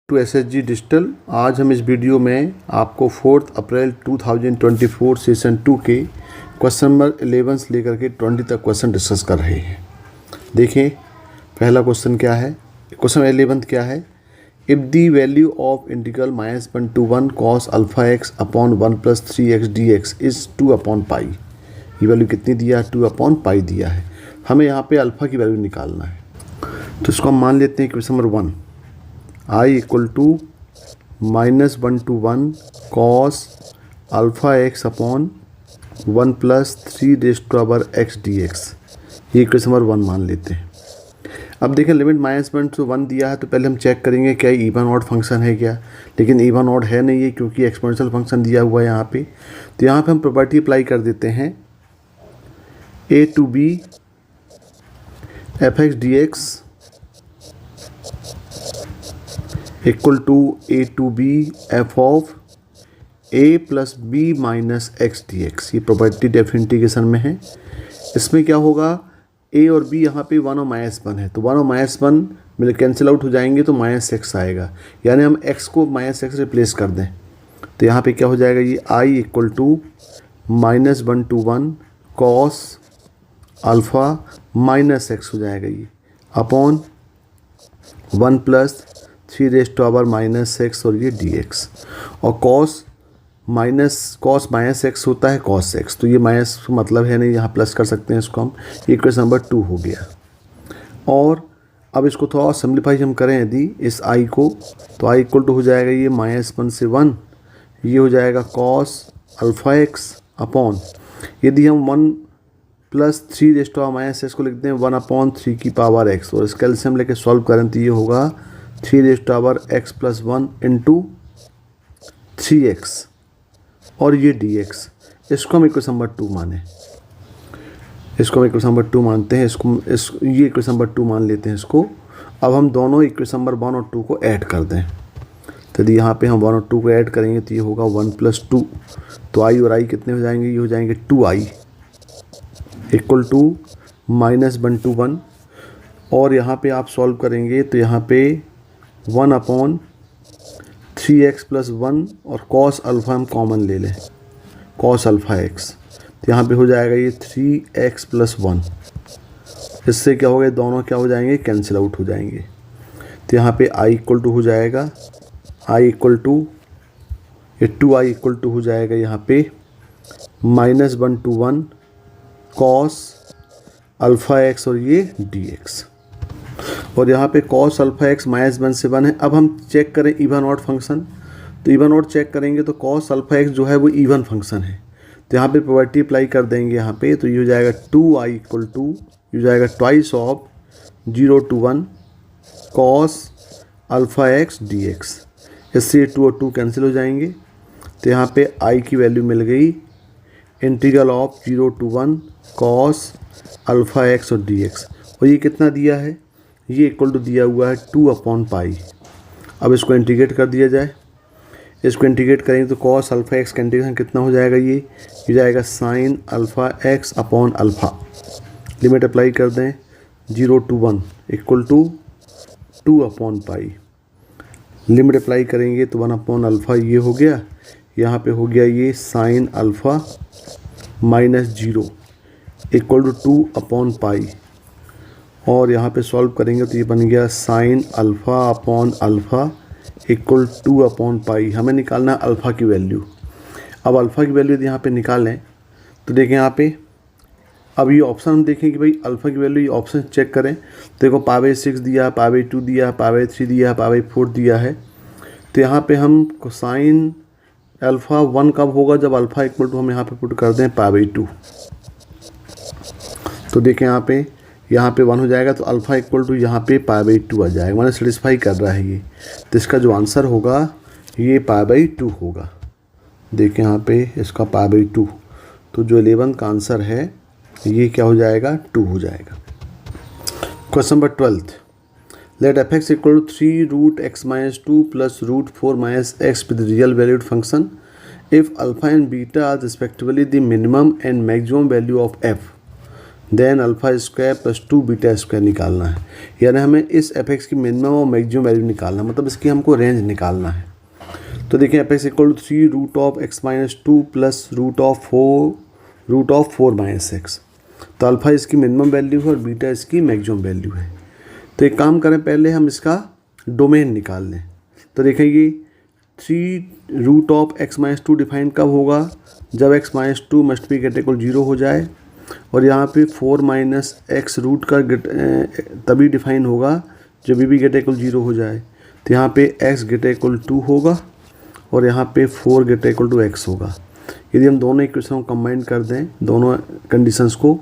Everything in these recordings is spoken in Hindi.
To SSG digital. आज हम इस वीडियो में आपको 4 अप्रैल 2024 सेशन 2 के क्वेश्चन नंबर 11 से लेकर के 20 तक क्वेश्चन डिस्कस कर रहे हैं। देखिए पहला क्वेश्चन क्या है, क्वेश्चन 11 क्या है। If the value of integral -1 to 1 cos alpha x upon 1 + 3x dx is 2/π। ये वैल्यू कितनी दिया है, 2/π दिया है। हमें यहाँ पे अल्फ़ा की वैल्यू निकालना है, तो इसको हम मान लेते हैं question number 1 I = -1 to 1 cos alpha x upon 1 + 3x dx। ये क्वेश्चन नंबर 1 मान लेते हैं। अब देखें लिमिट -1 to 1 दिया है, तो पहले हम चेक करेंगे क्या इवन ऑड फंक्शन है क्या, लेकिन इवन ऑड है नहीं है क्योंकि एक्सपोनेंशियल फंक्शन दिया हुआ है यहाँ पे। तो यहाँ पे हम प्रॉपर्टी अप्लाई कर देते हैं a to b fx dx = a to b f of a + b - x dx। ये प्रॉपर्टी डेफिनेट इंटीग्रेशन में है। इसमें क्या होगा, a और b यहाँ पे 1 और -1 है, तो 1 और -1 मिल कैंसिल आउट हो जाएंगे तो -x आएगा, यानी हम x को -x रिप्लेस कर दें तो यहाँ पे क्या हो जाएगा, ये I = -1 to 1 cos alpha -x हो जाएगा ये अपॉन 1 + 3x और ये dx। और cos -x होता है cos x, तो ये माइनस मतलब है नहीं, यहाँ प्लस कर सकते हैं इसको हम। ये क्वेश्चन नंबर 2 हो गया। और अब इसको थोड़ा सिंप्लीफाई हम करें यदि इस i को, तो I = हो जाएगा ये -1 से 1, ये हो जाएगा cos अल्फ़ा एक्स अपॉन, यदि हम 1 + 3x को लिखते हैं 1/3 और इसका एलसीएम लेके सॉल्व करें तो ये होगा 3x + 1 × 3x और ये dx। इसको हम इक्वेशन नंबर 2 माने, इसको हम इक्वेशन नंबर 2 मानते हैं, ये इक्वेशन नंबर 2 मान लेते हैं इसको। अब हम दोनों इक्वेशन नंबर 1 और 2 को ऐड कर दें, तो यदि यहाँ पे हम 1 और 2 को ऐड करेंगे तो ये होगा 1 + 2, तो i और i कितने हो जाएंगे, ये हो जाएंगे 2i = -1 to 1। और यहाँ पे आप सॉल्व करेंगे तो यहाँ पे 1/3x + 1 और cos अल्फ़ा हम कॉमन ले लें, cos अल्फ़ा एक्स, तो यहाँ पे हो जाएगा ये 3x + 1। इससे क्या होगा, दोनों क्या हो जाएंगे, कैंसिल आउट हो जाएंगे। तो यहाँ पे i = हो जाएगा, i = ये 2i = हो जाएगा यहाँ पे -1 to 1 cos अल्फ़ा एक्स और ये dx। और यहाँ पे cos अल्फ़ा एक्स -1 से 1 है। अब हम चेक करें इवन ऑड फंक्शन, तो इवन ऑड चेक करेंगे तो cos अल्फ़ा एक्स जो है वो इवन फंक्शन है, तो यहाँ पे प्रॉपर्टी अप्लाई कर देंगे यहाँ पे, तो ये हो जाएगा 2i = ये हो जाएगा twice of 0 to 1 cos alpha x dx। इससे 2 और 2 कैंसिल हो जाएंगे, तो यहाँ पे i की वैल्यू मिल गई integral of 0 to 1 cos alpha x और dx। और ये कितना दिया है, ये इक्वल टू दिया हुआ है 2/π। अब इसको इंटीग्रेट कर दिया जाए, इसको इंटीग्रेट करेंगे तो cos अल्फ़ा एक्स का इंटीग्रेशन कितना हो जाएगा, ये जाएगा sin alpha x upon alpha. Limit apply कर दें 0 to 1 = 2/π। लिमिट अप्लाई करेंगे तो 1/α ये हो गया, यहाँ पे हो गया ये sin अल्फ़ा -0 = 2/π। और यहाँ पे सॉल्व करेंगे तो ये बन गया sin अल्फ़ा अपॉन अल्फ़ा = 2/π। हमें निकालना है अल्फ़ा की वैल्यू। अब अल्फ़ा की वैल्यू यदि यहाँ पे निकालें तो देखें यहाँ पे, अब ये ऑप्शन हम देखें कि भाई अल्फ़ा की वैल्यू, ये ऑप्शन चेक करें तो देखो π/6 दिया, π/2 दिया, π/3 दिया, π/4 दिया है। तो यहाँ पे हम sin अल्फ़ा 1 कब होगा, जब अल्फ़ा = हम यहाँ पे पुट कर दें π/2। तो देखें यहाँ पे 1 हो जाएगा, तो अल्फ़ा = यहाँ पे π/2 आ जाएगा, मैंने सेटिस्फाई कर रहा है ये। तो इसका जो आंसर होगा ये π/2 होगा। देखें यहाँ पे इसका π/2, तो जो 11 का आंसर है ये क्या हो जाएगा, 2 हो जाएगा। Question number 12, let fx = 3√x-2 + √4 - x with real valued function if alpha and beta are respectively the minimum and maximum value of f। Then alpha square plus 2 beta square निकालना है। यानी हमें इस एफ एक्स की मिनिमम और मैक्सिमम वैल्यू निकालना है, मतलब इसकी हमको रेंज निकालना है। तो देखिए F X equal to 3 root of X minus 2 plus root of 4 minus X. तो अल्फ़ा इसकी मिनिमम वैल्यू है और बीटा इसकी मैक्सिमम वैल्यू है। तो एक काम करें, पहले हम इसका डोमेन निकाल लें। तो देखेंगे 3 root of X minus 2 define कब होगा, जब X minus 2 must be greater equal 0 हो जाए। और यहाँ पे 4 माइनस एक्स रूट का तभी डिफाइन होगा जब भी ग्रेटर इक्वल 0 हो जाए। तो यहाँ पे एक्स ग्रेटर इक्वल 2 होगा और यहाँ पे 4 ग्रेटर इक्वल टू एक्स होगा। यदि हम दोनों इक्वेशन को कंबाइन कर दें, दोनों कंडीशंस को,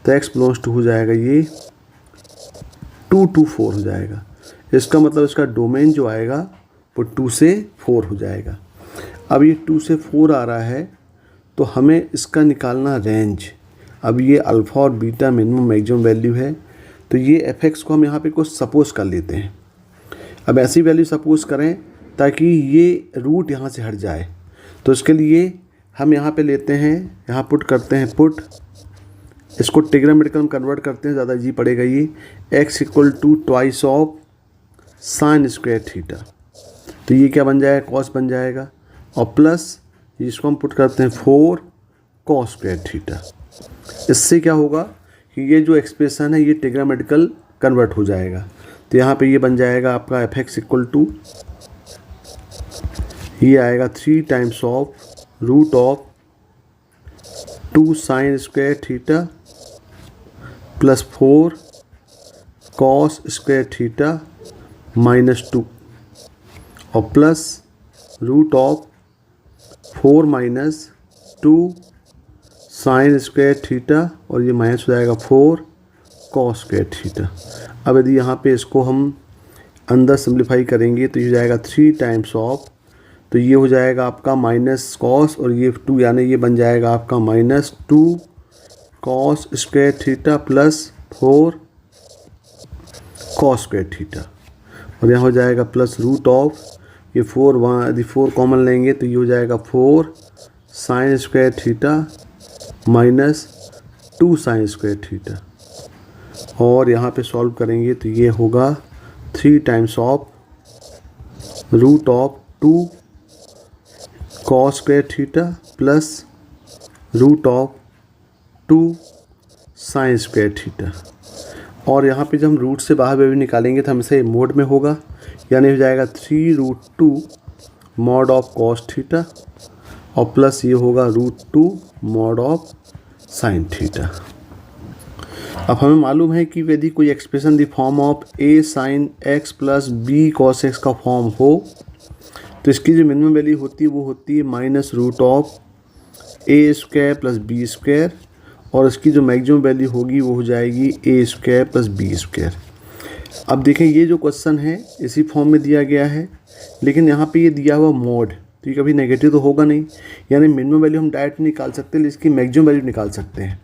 तो एक्स बिलोंग्स टू हो जाएगा ये 2 to 4 हो जाएगा। इसका मतलब इसका डोमेन जो आएगा वो 2 से 4 हो जाएगा। अब ये 2 से 4 आ रहा है तो हमें इसका निकालना रेंज। अब ये अल्फ़ा और बीटा मिनिमम मैक्सिमम वैल्यू है, तो ये एफ एक्स को हम यहाँ पे कुछ सपोज कर लेते हैं। अब ऐसी वैल्यू सपोज करें ताकि ये रूट यहाँ से हट जाए। तो इसके लिए हम यहाँ पे लेते हैं, यहाँ पुट करते हैं पुट, इसको ट्रिग्नोमेट्रिकल में कन्वर्ट करते हैं, ज़्यादा इजी पड़ेगा ये। X equal to twice of sine square theta, तो ये क्या बन जाएगा, कॉस बन जाएगा। और प्लस इसको हम पुट करते हैं 4 कॉस स्क्वायर थीटा। इससे क्या होगा कि ये जो एक्सप्रेशन है ये ट्रिग्नोमेट्रिकल कन्वर्ट हो जाएगा। तो यहाँ पे ये बन जाएगा आपका एफ एक्स इक्वल टू, ये आएगा 3 times of root of 2 sine square theta plus 4 cos square theta minus 2 और plus root of 4 minus 2 sine square theta और ये माइनस हो जाएगा 4 कॉस स्क्वायर थीटा। अब यदि यहाँ पे इसको हम अंदर सिंप्लीफाई करेंगे तो ये हो जाएगा 3 टाइम्स ऑफ, तो ये हो जाएगा आपका माइनस कॉस और ये 2, यानी ये बन जाएगा आपका minus 2 cos square theta plus 4 cos square theta. और यहाँ हो जाएगा प्लस रूट ऑफ ये 4, वहाँ यदि 4 कॉमन लेंगे तो ये हो जाएगा 4 sine square theta minus 2 sine square theta. और यहाँ पे सॉल्व करेंगे तो ये होगा 3 times of root of 2 cos square theta plus root of 2 sine square theta. और यहाँ पे जब हम रूट से बाहर वैल्यू निकालेंगे तो हमसे मोड में होगा, यानी हो जाएगा 3√2 मॉड ऑफ कॉस थीटा और प्लस ये होगा √2 मॉड ऑफ साइन थीटा। अब हमें मालूम है कि यदि कोई expression the form of a sine x plus b cos x का फॉर्म हो तो इसकी जो मिनिमम वैल्यू होती है वो होती है minus root of a square plus B square और इसकी जो मैक्सिमम वैल्यू होगी वो हो जाएगी a square plus B square. अब देखें ये जो क्वेश्चन है इसी फॉर्म में दिया गया है, लेकिन यहाँ पे ये दिया हुआ मोड, तो ये कभी नेगेटिव तो होगा नहीं, यानी मिनिमम वैल्यू हम डायरेक्ट निकाल सकते हैं, इसकी मैक्सिमम वैल्यू निकाल सकते हैं।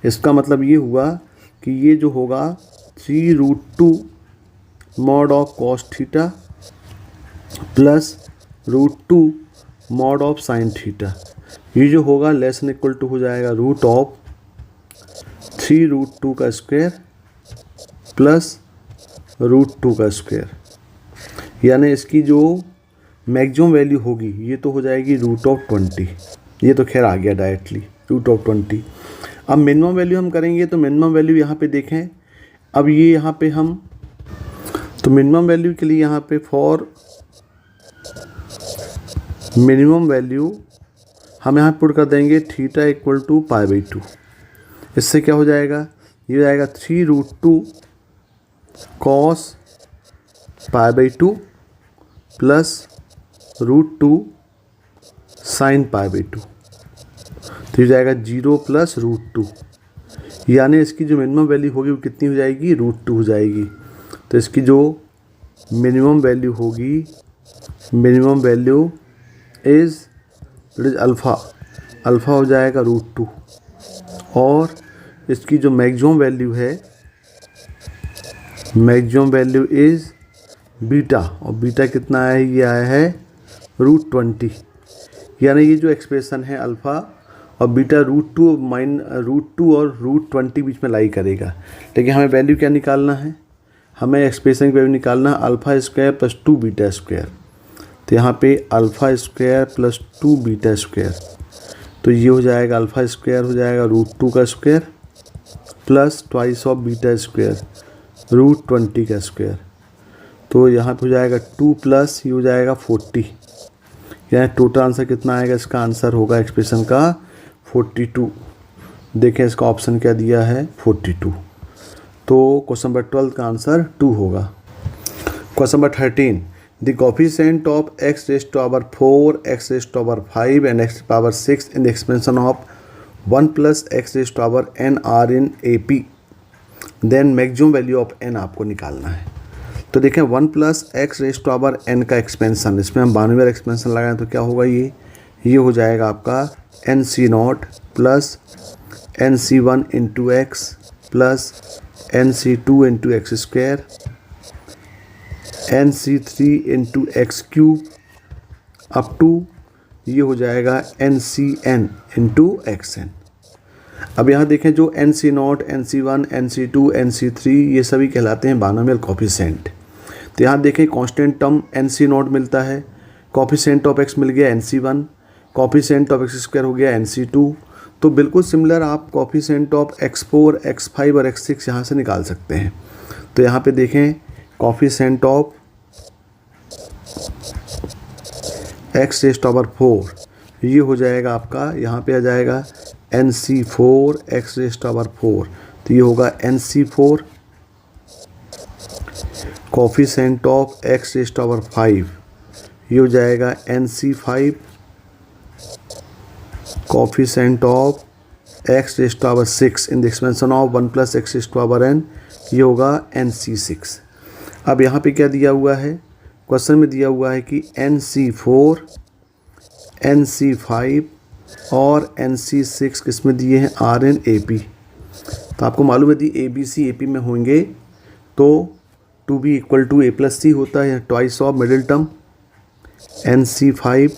इसका मतलब ये हुआ कि ये जो होगा 3√2 mod of cos theta plus √2 mod of sine theta, ये जो होगा लेस देन इक्वल टू हो जाएगा रूट ऑफ 3√2 का स्क्वायर प्लस √2 का स्क्वायर, यानी इसकी जो मैक्सिमम वैल्यू होगी ये तो हो जाएगी √20। ये तो खैर आ गया डायरेक्टली √20। अब मिनिमम वैल्यू हम करेंगे तो मिनिमम वैल्यू यहाँ पे देखें, अब ये यहाँ पे हम तो मिनिमम वैल्यू के लिए यहाँ पे फॉर मिनिमम वैल्यू हम यहाँ पुट कर देंगे थीटा इक्वल टू π/2। इससे क्या हो जाएगा, ये हो जाएगा 3√2 कॉस π/2 प्लस √2 साइन π/2, तो ये जाएगा 0 प्लस √2, यानी इसकी जो मिनिमम वैल्यू होगी वो कितनी हो जाएगी, √2 हो जाएगी। तो इसकी जो मिनिमम वैल्यू होगी, minimum value is alpha, alpha हो जाएगा √2 और इसकी जो मैक्सिमम वैल्यू है, मैक्सिमम वैल्यू इज़ बीटा, और बीटा कितना है, ये आया है √20। यानी ये जो एक्सप्रेशन है अल्फ़ा और बीटा √2 और √20 बीच में लाई करेगा। लेकिन हमें वैल्यू क्या निकालना है, हमें एक्सप्रेशन की वैल्यू निकालना है alpha square plus 2 beta square. तो यहाँ पे alpha square plus 2 beta square, तो ये हो जाएगा अल्फ़ा स्क्वायर हो जाएगा √2 का square plus twice of beta square √20 का स्क्वायर। तो यहाँ पे हो जाएगा 2 प्लस ये हो जाएगा 40, यानी टोटल आंसर कितना आएगा, इसका आंसर होगा एक्सप्रेशन का 42। देखें इसका ऑप्शन क्या दिया है 42। तो क्वेश्चन नंबर 12 का आंसर 2 होगा। Question number 13, the coefficient of x raised to power 4, x raised to power 5 and x to power 6 in the expansion of 1 plus x raised to power n are in AP, then maximum value of n आपको निकालना है। तो देखें 1 plus X raise to power n का एक्सपेंशन, इसमें हम 92 एक्सपेंशन लगाएं तो क्या होगा, ये हो जाएगा आपका NC0 plus NC1 into X plus NC2 into x square NC3 into X cube up to ये हो जाएगा NCn इंटू XN। अब यहाँ देखें जो NC0, NC1, NC2, NC3 ये सभी कहलाते हैं बाइनोमियल कोफिशिएंट। तो यहाँ देखें कांस्टेंट टर्म NC0 मिलता है, कोफिशिएंट ऑफ x मिल गया NC1, coefficient of x square हो गया NC2। तो बिल्कुल सिमिलर आप कोफिशिएंट ऑफ x4, x5 और x6 यहाँ से निकाल सकते हैं। तो यहाँ पे देखें coefficient of x raise to power 4 ये हो जाएगा आपका, यहाँ पे आ जाएगा NC4 x raise to power 4, तो ये होगा NC4। Coefficient of x raise to power 5 ये हो जाएगा NC5। Coefficient of x raise to power 6 in the expansion of 1 plus x raise to power n ये होगा NC6। अब यहाँ पे क्या दिया हुआ है, क्वेश्चन में दिया हुआ है कि NC4, NC5 और NC6 किसमें दिए हैं RN AP। तो आपको मालूम है यदि ABC AP में होंगे तो 2B equal to A plus C होता है, twice of middle term NC5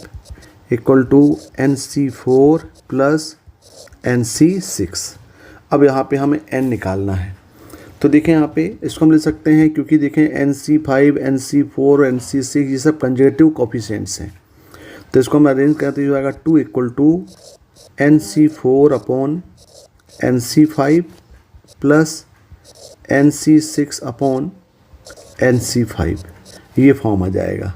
equal to NC4 plus NC6। अब यहाँ पे हमें n निकालना है। तो देखें यहाँ पे इसको हम ले सकते हैं, क्योंकि देखें NC5, NC4 और NC6 ये सब कंजर्वेटिव कोफिशिएंट्स हैं। तो इसको हम अरेंज करें तो ये आएगा 2 equal to NC4 upon NC5 plus NC6 upon NC5, ये फॉर्म आ जाएगा।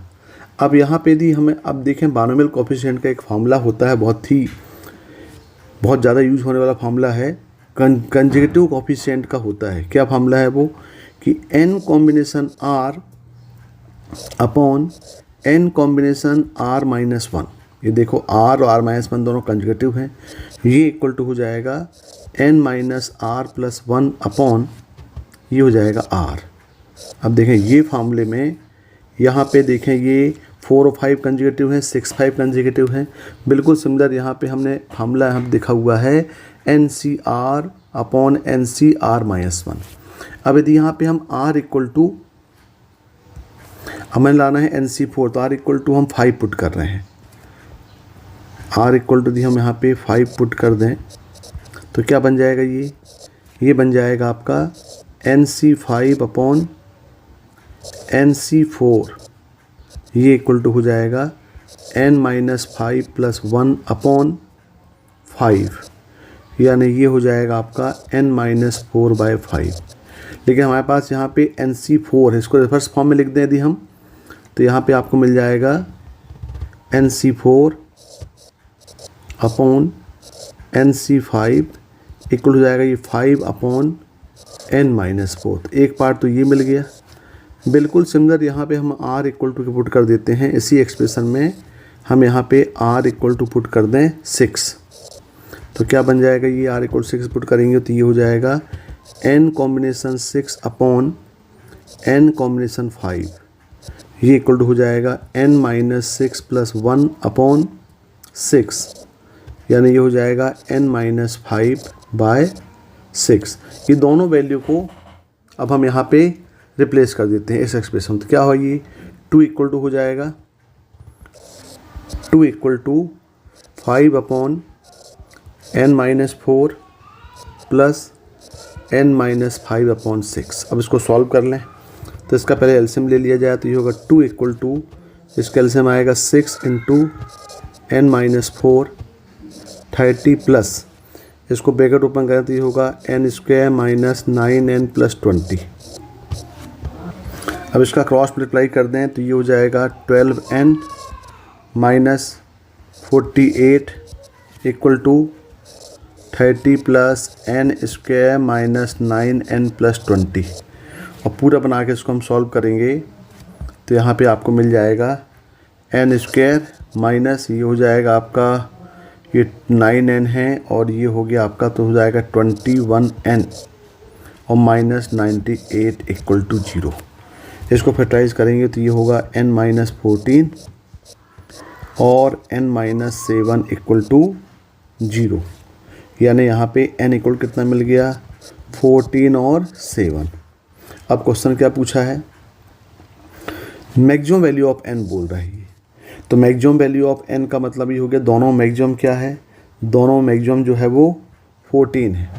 अब यहाँ पे यदि हमें अब देखें बाइनोमियल कोफिशिएंट का एक फार्मूला होता है, बहुत ज़्यादा यूज होने वाला फार्मूला है, कंजर्वेटिव कोफिशिएंट का होता है। क्या फार्मूला है वो, कि n combination r upon n combination r minus 1। ये देखो r और r माइनस 1 दोनों कंजर्वेटिव हैं, ये इक्वल टू हो जाएगा n minus r plus 1 upon ये हो जाएगा r। अब देखें ये फार्मूले में यहाँ पे देखें ये 4 और 5 कंजर्वेटिव हैं, 6, 5 कंजर्वेटिव हैं, बिल्कुल सिमिलर यहाँ पे हमने फार्मूला हम दिखा हुआ है NCr अपॉन NCr माइनस 1। अब यदि यहाँ पे हम r इक्वल टू हमें लाना है NC4, तो r इक्वल टू हम 5 पुट कर रहे हैं, r इक्वल टू दी हम यहाँ पे 5 पुट कर दें तो क्या बन जाएगा, ये बन जाएगा आपका NC5 अपॉन NC4, ये इक्वल टू हो जाएगा n माइनस 5 प्लस 1 अपॉन 5, यानी ये हो जाएगा आपका n माइनस 4/5। लेकिन हमारे पास यहाँ पे NC4 है, इसको रिवर्स फॉर्म में लिख दें यदि हम, तो यहाँ पे आपको मिल जाएगा NC4 अपॉन NC5 इक्वल हो जाएगा ये 5 अपॉन n माइनस 4। तो एक पार्ट तो ये मिल गया। बिल्कुल सिमिलर यहाँ पे हम r इक्वल टू पुट कर देते हैं, इसी एक्सप्रेशन में हम यहाँ पे r इक्वल टू पुट कर दें 6, तो क्या बन जाएगा, ये r इक्वल 6 पुट करेंगे तो ये हो जाएगा n combination 6 upon n combination 5, ये इक्वल टू हो जाएगा n माइनस 6 प्लस 1 अपॉन 6, यानी ये हो जाएगा n माइनस 5/6। ये दोनों वैल्यू को अब हम यहाँ पे रिप्लेस कर देते हैं इस एक्सप्रेशन। तो क्या हो, ये 2 इक्वल टू हो जाएगा 2 equal to 5 upon n-4 plus n-5/6। अब इसको सॉल्व कर लें तो इसका पहले एलसीएम ले लिया जाए तो ये होगा 2 इक्वल टू, इसका एलसीएम आएगा 6 इंटू n-4 30 प्लस, इसको ब्रैकेट ओपन करें तो ये होगा n² माइनस 9n प्लस 20। अब इसका क्रॉस मल्टीप्लाई कर दें तो ये हो जाएगा 12n minus 48 equal to 30 plus n² minus 9n plus 20। और पूरा बना के इसको हम सॉल्व करेंगे तो यहाँ पे आपको मिल जाएगा n² माइनस ये हो जाएगा आपका ये 9n है और ये हो गया आपका तो हो जाएगा 21n और माइनस 98 इक्वल टू 0। इसको फैक्टराइज करेंगे तो ये होगा n-14 और n-7 इक्वल टू 0, यानी यहाँ पे n इक्वल कितना मिल गया 14 और 7। अब क्वेश्चन क्या पूछा है, मैक्सिमम वैल्यू ऑफ n बोल रहा है। तो मैक्सिमम वैल्यू ऑफ n का मतलब ये हो गया दोनों मैक्सिमम क्या है, दोनों मैक्सिमम जो है वो 14 है।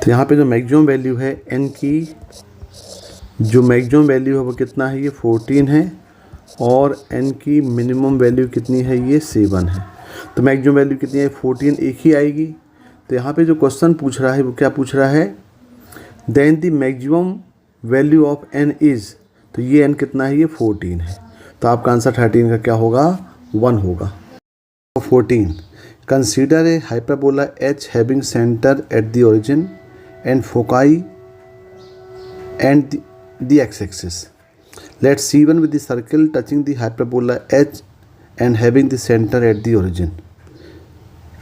तो यहाँ पे जो मैक्सिमम वैल्यू है n की, जो मैक्सिमम वैल्यू है वो कितना है, ये 14 है और n की मिनिमम वैल्यू कितनी है, ये 7 है। तो मैक्सिमम वैल्यू कितनी है 14, एक ही आएगी। तो यहाँ पे जो क्वेश्चन पूछ रहा है वो क्या पूछ रहा है, then the maximum value of n is, तो ये n कितना है, ये 14 है। तो आपका आंसर 13 का क्या होगा, 1 होगा। 14, consider a hyperbola h having centre at the origin and foci and the x-axis. Let C1 with the circle touching the hyperbola H and having the center at the origin,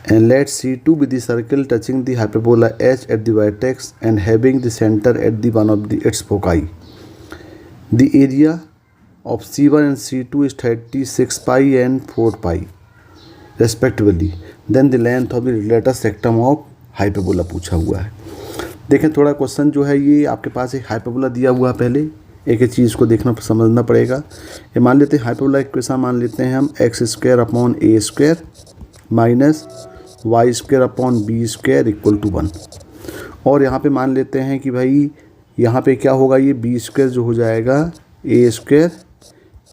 and let C2 with the circle touching the hyperbola H at the vertex and having the center at the one of its foci. The area of C1 and C2 is 36 pi and 4 pi respectively. Then the length of the latest rectum of hyperbola पूछा हुआ है। देखें थोड़ा क्वेश्चन जो है ये आपके पास एक हाइपरबोला दिया हुआ है, पहले एक एक चीज़ को देखना समझना पड़ेगा। ये मान लेते हैं हाइपरबोला इक्वेशन मान लेते हैं हम x² upon a² minus y² upon b² equal to 1। और यहाँ पे मान लेते हैं कि भाई यहाँ पे क्या होगा, ये b² जो हो जाएगा a²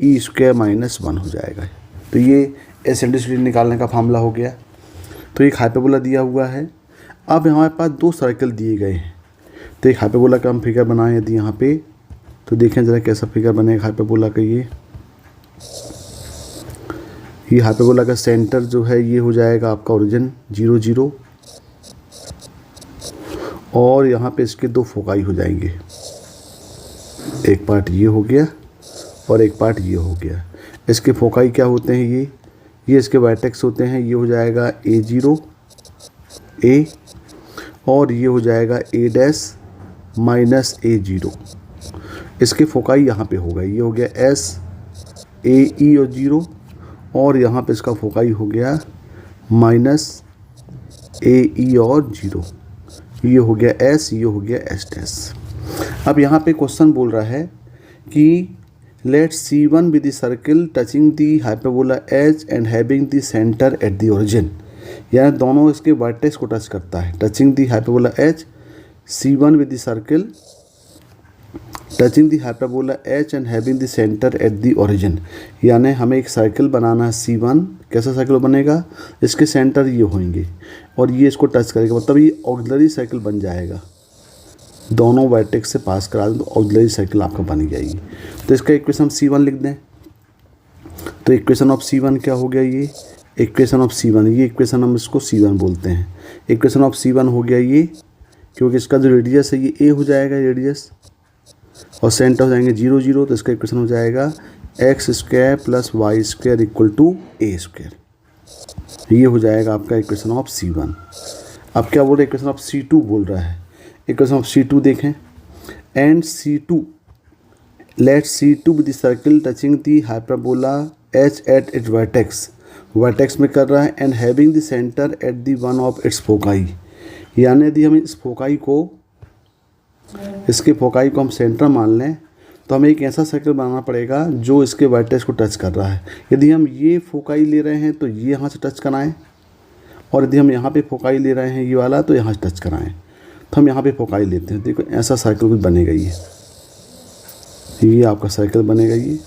e² माइनस 1 हो जाएगा। तो ये एसेंट्रिसिटी निकालने का फार्मूला हो गया। तो एक हाइपरबोला दिया हुआ है। अब हमारे पास दो सर्कल दिए गए हैं, तो एक हाइपरबोला का हम फिगर बनाएं यदि यहाँ पे, तो देखें ज़रा कैसा फिगर बनेगा हाइपरबोला का। ये हाइपरबोला का सेंटर जो है ये हो जाएगा आपका ओरिजिन 0 0 और यहाँ पे इसके दो फोकाई हो जाएंगे, एक पार्ट ये हो गया और एक पार्ट ये हो गया। इसके फोकाई क्या होते हैं, ये इसके वर्टेक्स होते हैं। ये हो जाएगा a0 a और ये हो जाएगा a' माइनस a0। इसके फोकाई यहाँ पे होगा, ये हो गया s a e और 0 और यहाँ पे इसका फोकाई हो गया माइनस a e और 0। ये हो गया s, ये हो गया s'। अब यहाँ पे क्वेश्चन बोल रहा है कि let C1 with the circle touching the hyperbola H and having the centre at the origin, यानी दोनों इसके वर्टेक्स को टच करता है। Touching the hyperbola H, C1 with the circle touching the hyperbola H and having the centre at the origin, यानी हमें एक सर्कल बनाना है C1। कैसा सर्कल बनेगा, इसके सेंटर ये होंगे और ये इसको टच करेगा, मतलब ये ऑक्सिलरी सर्कल बन जाएगा। दोनों वर्टेक्स से पास करा दें तो ऑक्सिलरी सर्कल आपका बन जाएगी। तो इसका इक्वेशन C1 लिख दें। तो इक्वेशन ऑफ C1 क्या हो गया, ये इक्वेशन ऑफ C1, ये इक्वेशन हम इसको C1 बोलते हैं। इक्वेशन ऑफ C1 हो गया ये, क्योंकि इसका जो रेडियस है ये a हो जाएगा रेडियस और सेंटर हो जाएंगे 0 0, तो इसका इक्वेशन हो जाएगा x² plus y² equal to a²। ये हो जाएगा आपका इक्वेशन ऑफ C1। अब क्या बोल रहे हैं, इक्वेशन ऑफ C2 बोल रहा है। इक्वेशन ऑफ C2 देखें, and C2 let C2 with the circle touching the hyperbola H at its vertex में कर रहा है and having the centre at the one of its foci, यानी यदि हम इस फोकाई को, इसके फोकाई को हम सेंटर मान लें तो हमें एक ऐसा सर्कल बनाना पड़ेगा जो इसके वर्टेक्स को टच कर रहा है। यदि हम ये फोकाई ले रहे हैं तो ये यहाँ से टच कराएं और यदि हम यहाँ पे फोकाई ले रहे हैं ये वाला तो यहाँ टच कराएं, तो हम यहाँ पे फोकाई लेते हैं। देखो ऐसा सर्कल कुछ बनेगा, ये आपका सर्कल बनेगा, ये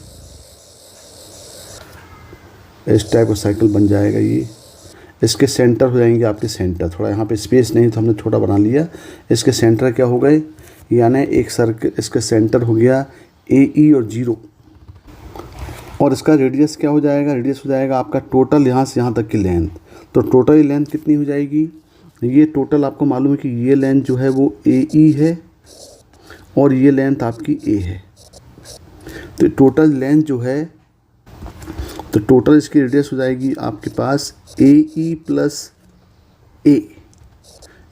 इस टाइप का सर्कल बन जाएगा। ये इसके सेंटर हो जाएंगे आपके सेंटर, थोड़ा यहाँ पे स्पेस नहीं तो हमने छोटा बना लिया। इसके सेंटर क्या हो गए, यानी एक सर्कल इसका सेंटर हो गया AE और 0, और इसका रेडियस क्या हो जाएगा, रेडियस हो जाएगा आपका टोटल यहाँ से यहाँ तक की लेंथ। तो टोटल लेंथ कितनी हो जाएगी, ये टोटल आपको मालूम है कि ये लेंथ जो है वो AE है और ये लेंथ आपकी A है। तो टोटल लेंथ जो है, तो टोटल इसकी रेडियस हो जाएगी आपके पास AE प्लस A,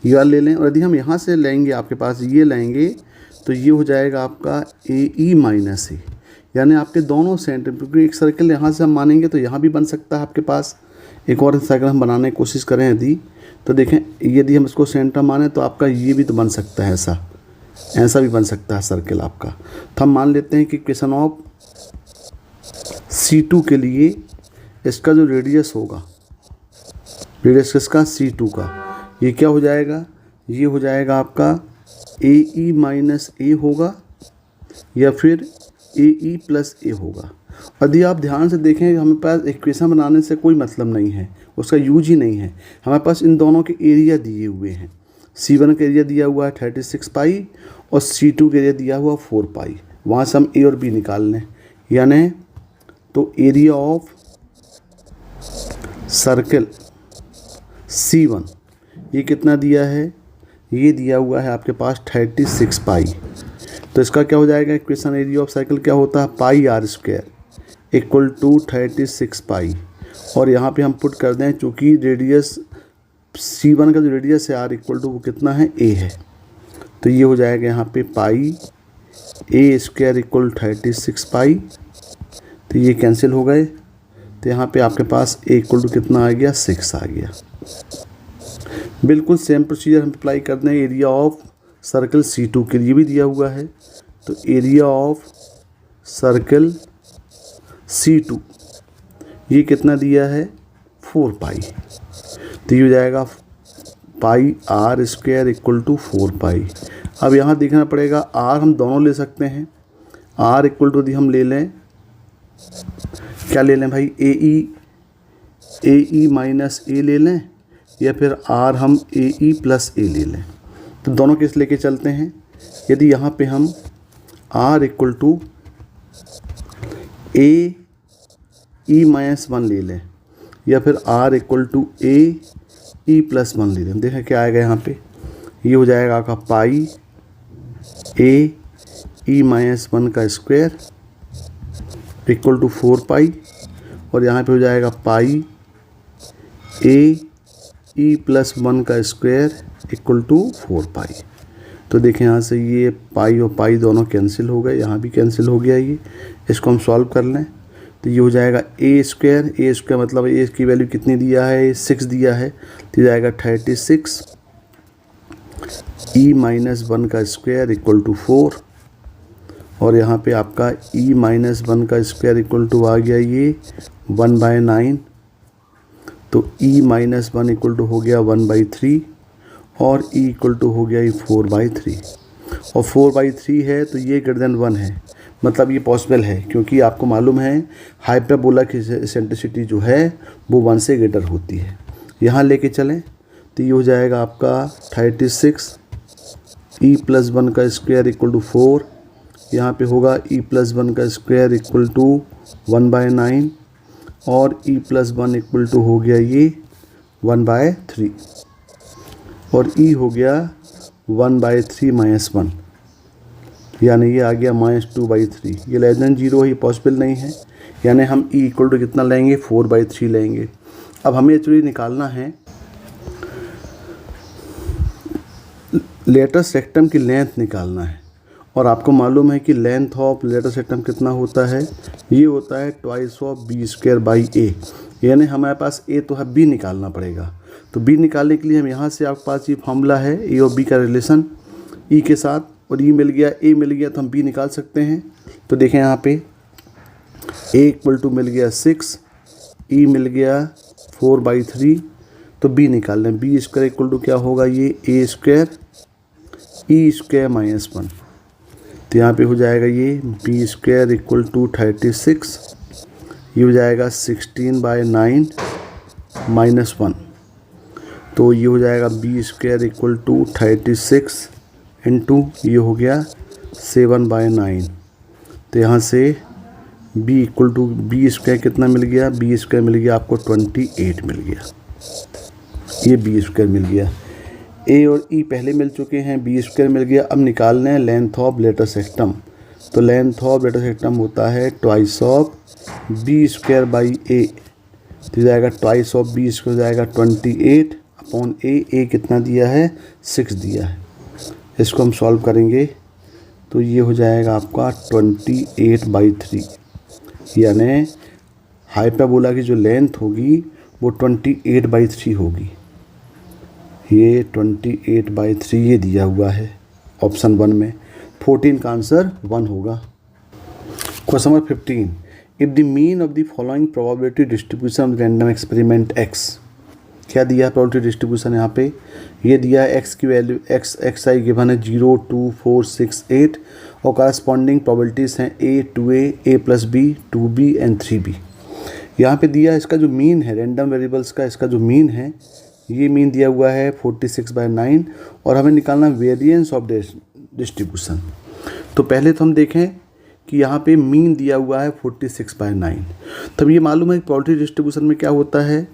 ये वाला ले लें। और यदि हम यहाँ से लेंगे आपके पास ये लेंगे तो ये हो जाएगा आपका AE माइनस A, यानी आपके दोनों सेंटर, क्योंकि एक सर्कल यहाँ से हम मानेंगे तो यहाँ भी बन सकता है आपके पास। एक और सर्कल हम बनाने की कोशिश करें यदि, तो देखें यदि हम इसको सेंटर माने तो आपका ये भी तो बन सकता है, ऐसा भी बन सकता है सर्कल आपका। तो हम मान लेते हैं कि इक्वेशन ऑफ C2 के लिए इसका जो रेडियस होगा, रेडियस किसका, C2 का, ये क्या हो जाएगा, ये हो जाएगा आपका AE माइनस A होगा या फिर AE प्लस A होगा। यदि आप ध्यान से देखें हमें पास इक्वेशन बनाने से कोई मतलब नहीं है, उसका यूज ही नहीं है। हमारे पास इन दोनों के एरिया दिए हुए हैं, C1 का एरिया दिया हुआ है 36 पाई और C2 का एरिया दिया हुआ 4 पाई। वहाँ से हम A और B निकाल लें, यानी तो एरिया ऑफ सर्कल C1 ये कितना दिया है, ये दिया हुआ है आपके पास 36 पाई। तो इसका क्या हो जाएगा, इक्वेशन एरिया ऑफ सर्कल क्या होता है, पाई आर स्क्वायर इक्वल टू 36 पाई। और यहाँ पे हम पुट कर दें, चूँकि रेडियस C1 का जो रेडियस है R इक्वल टू वो कितना है, A है, तो ये हो जाएगा यहाँ पे पाई A स्क्वायर इक्वल 36 पाई। तो ये कैंसिल हो गए, तो यहाँ पे आपके पास A इक्वल टू कितना आ गया, 6 आ गया। बिल्कुल सेम प्रोसीजर हम अप्लाई कर दें एरिया ऑफ सर्कल C2 के लिए भी दिया हुआ है। तो एरिया ऑफ सर्कल C2 ये कितना दिया है, 4 पाई। तो ये हो जाएगा पाई R स्क्वायर इक्वल टू 4 पाई। अब यहाँ देखना पड़ेगा R हम दोनों ले सकते हैं, R इक्वल टू यदि हम ले लें, क्या ले लें भाई, AE माइनस A ले लें या फिर R हम AE प्लस A ले लें। तो दोनों केस लेके चलते हैं। यदि यहाँ पे हम R equal to AE minus 1 ले लें या फिर R equal to AE plus 1 ले लें, देखें क्या आएगा यहाँ पे, ये हो जाएगा आपका पाई AE माइनस 1 का स्क्वायर इक्वल टू 4 पाई, और यहाँ पे हो जाएगा पाई AE प्लस 1 का स्क्वायर इक्वल टू 4 पाई। तो देखें यहाँ से ये पाई और पाई दोनों कैंसिल हो गए, यहाँ भी कैंसिल हो गया ये। इसको हम सॉल्व कर लें तो ये हो जाएगा A स्क्वायर मतलब A की वैल्यू कितनी दिया है, 6 दिया है, तो जाएगा 36 E माइनस 1 का स्क्वायर इक्वल टू 4, और यहाँ पे आपका E माइनस 1 का स्क्वायर इक्वल टू आ गया ये 1/9। तो E माइनस 1 इक्वल टू हो गया 1/3 और E इक्वल टू हो गया ये 4/3, और 4/3 है तो ये ग्रेटर देन 1 है, मतलब ये पॉसिबल है, क्योंकि आपको मालूम है हाइपरबोला की एसेंट्रिसिटी जो है वो 1 से ग्रेटर होती है। यहाँ लेके चलें तो ये हो जाएगा आपका 36 E प्लस 1 का स्क्वायर इक्वल टू 4, यहाँ पे होगा E प्लस 1 का स्क्वायर इक्वल टू 1/9 और E प्लस 1 इक्वल टू हो गया ये 1/3, और E हो गया 1/3 माइनस 1, यानी ये आ गया -2/3। ये लेस देन 0 है, ये पॉसिबल नहीं है, यानी हम E इक्वल टू कितना लेंगे, 4/3 लेंगे। अब हमें एक्चुअली निकालना है लेटर सेक्टम की लेंथ निकालना है, और आपको मालूम है कि लेंथ ऑफ लेटर सेक्टम कितना होता है, ये होता है ट्वाइस ऑफ B²/A, यानी हमारे पास A तो है, B निकालना पड़ेगा। तो B निकालने के लिए हम यहाँ से आपके पास ये फार्मूला है A और B का रिलेशन E के साथ, और E मिल गया, A मिल गया तो हम B निकाल सकते हैं। तो देखें यहाँ पे A इक्वल टू मिल गया 6, E मिल गया 4/3, तो बी निकाल लें। बी स्क्वायर इक्वल टू क्या होगा, ये ए स्क्वायर ई स्क्वायर माइनस 1। तो यहाँ पे हो जाएगा ये बी स्क्वायर इक्वल टू 36, ये हो जाएगा 16/9 माइनस 1। तो ये हो जाएगा b square equal to 36 into ये हो गया 7/9। तो यहाँ से b equal to b square कितना मिल गया, बी स्क्वायर मिल गया आपको 28 मिल गया। ये बी स्क्वायर मिल गया। ए और ई पहले मिल चुके हैं, बी स्क्वायर मिल गया। अब निकालना है लेंथ ऑफ लेटर सेक्टम। तो लेंथ ऑफ लेटर सेक्टम होता है twice of b square by a. तो जाएगा ट्वाइस ऑफ बी स्क्वायर जाएगा 28 अपॉन ए कितना दिया है 6 दिया है। इसको हम सॉल्व करेंगे तो ये हो जाएगा आपका 28/3, यानी हाइपरबोला की जो लेंथ होगी वो 28/3 होगी। ये 28/3 ये दिया हुआ है ऑप्शन 1 में। 14 का आंसर 1 होगा। Question number 15, if the mean of the following probability distribution of random experiment x. क्या दिया है प्रोबेबिलिटी डिस्ट्रीब्यूशन, यहाँ पे ये दिया है एक्स की वैल्यू एक्स आई गिवन है 0, 2, 4, 6, 8 और करस्पॉन्डिंग प्रोबेबिलिटीज़ हैं a 2a, a + b, 2b and 3b। यहाँ पे दिया इसका जो मीन है रैंडम वेरिएबल्स का, इसका जो मीन है ये मीन दिया हुआ है 46/9 और हमें निकालना वेरिएंस ऑफ डिस्ट्रीब्यूशन। तो पहले तो हम देखें कि यहाँ पे मीन दिया हुआ है 46/9। तब ये मालूम है कि प्रोबेबिलिटी डिस्ट्रीब्यूशन में क्या होता है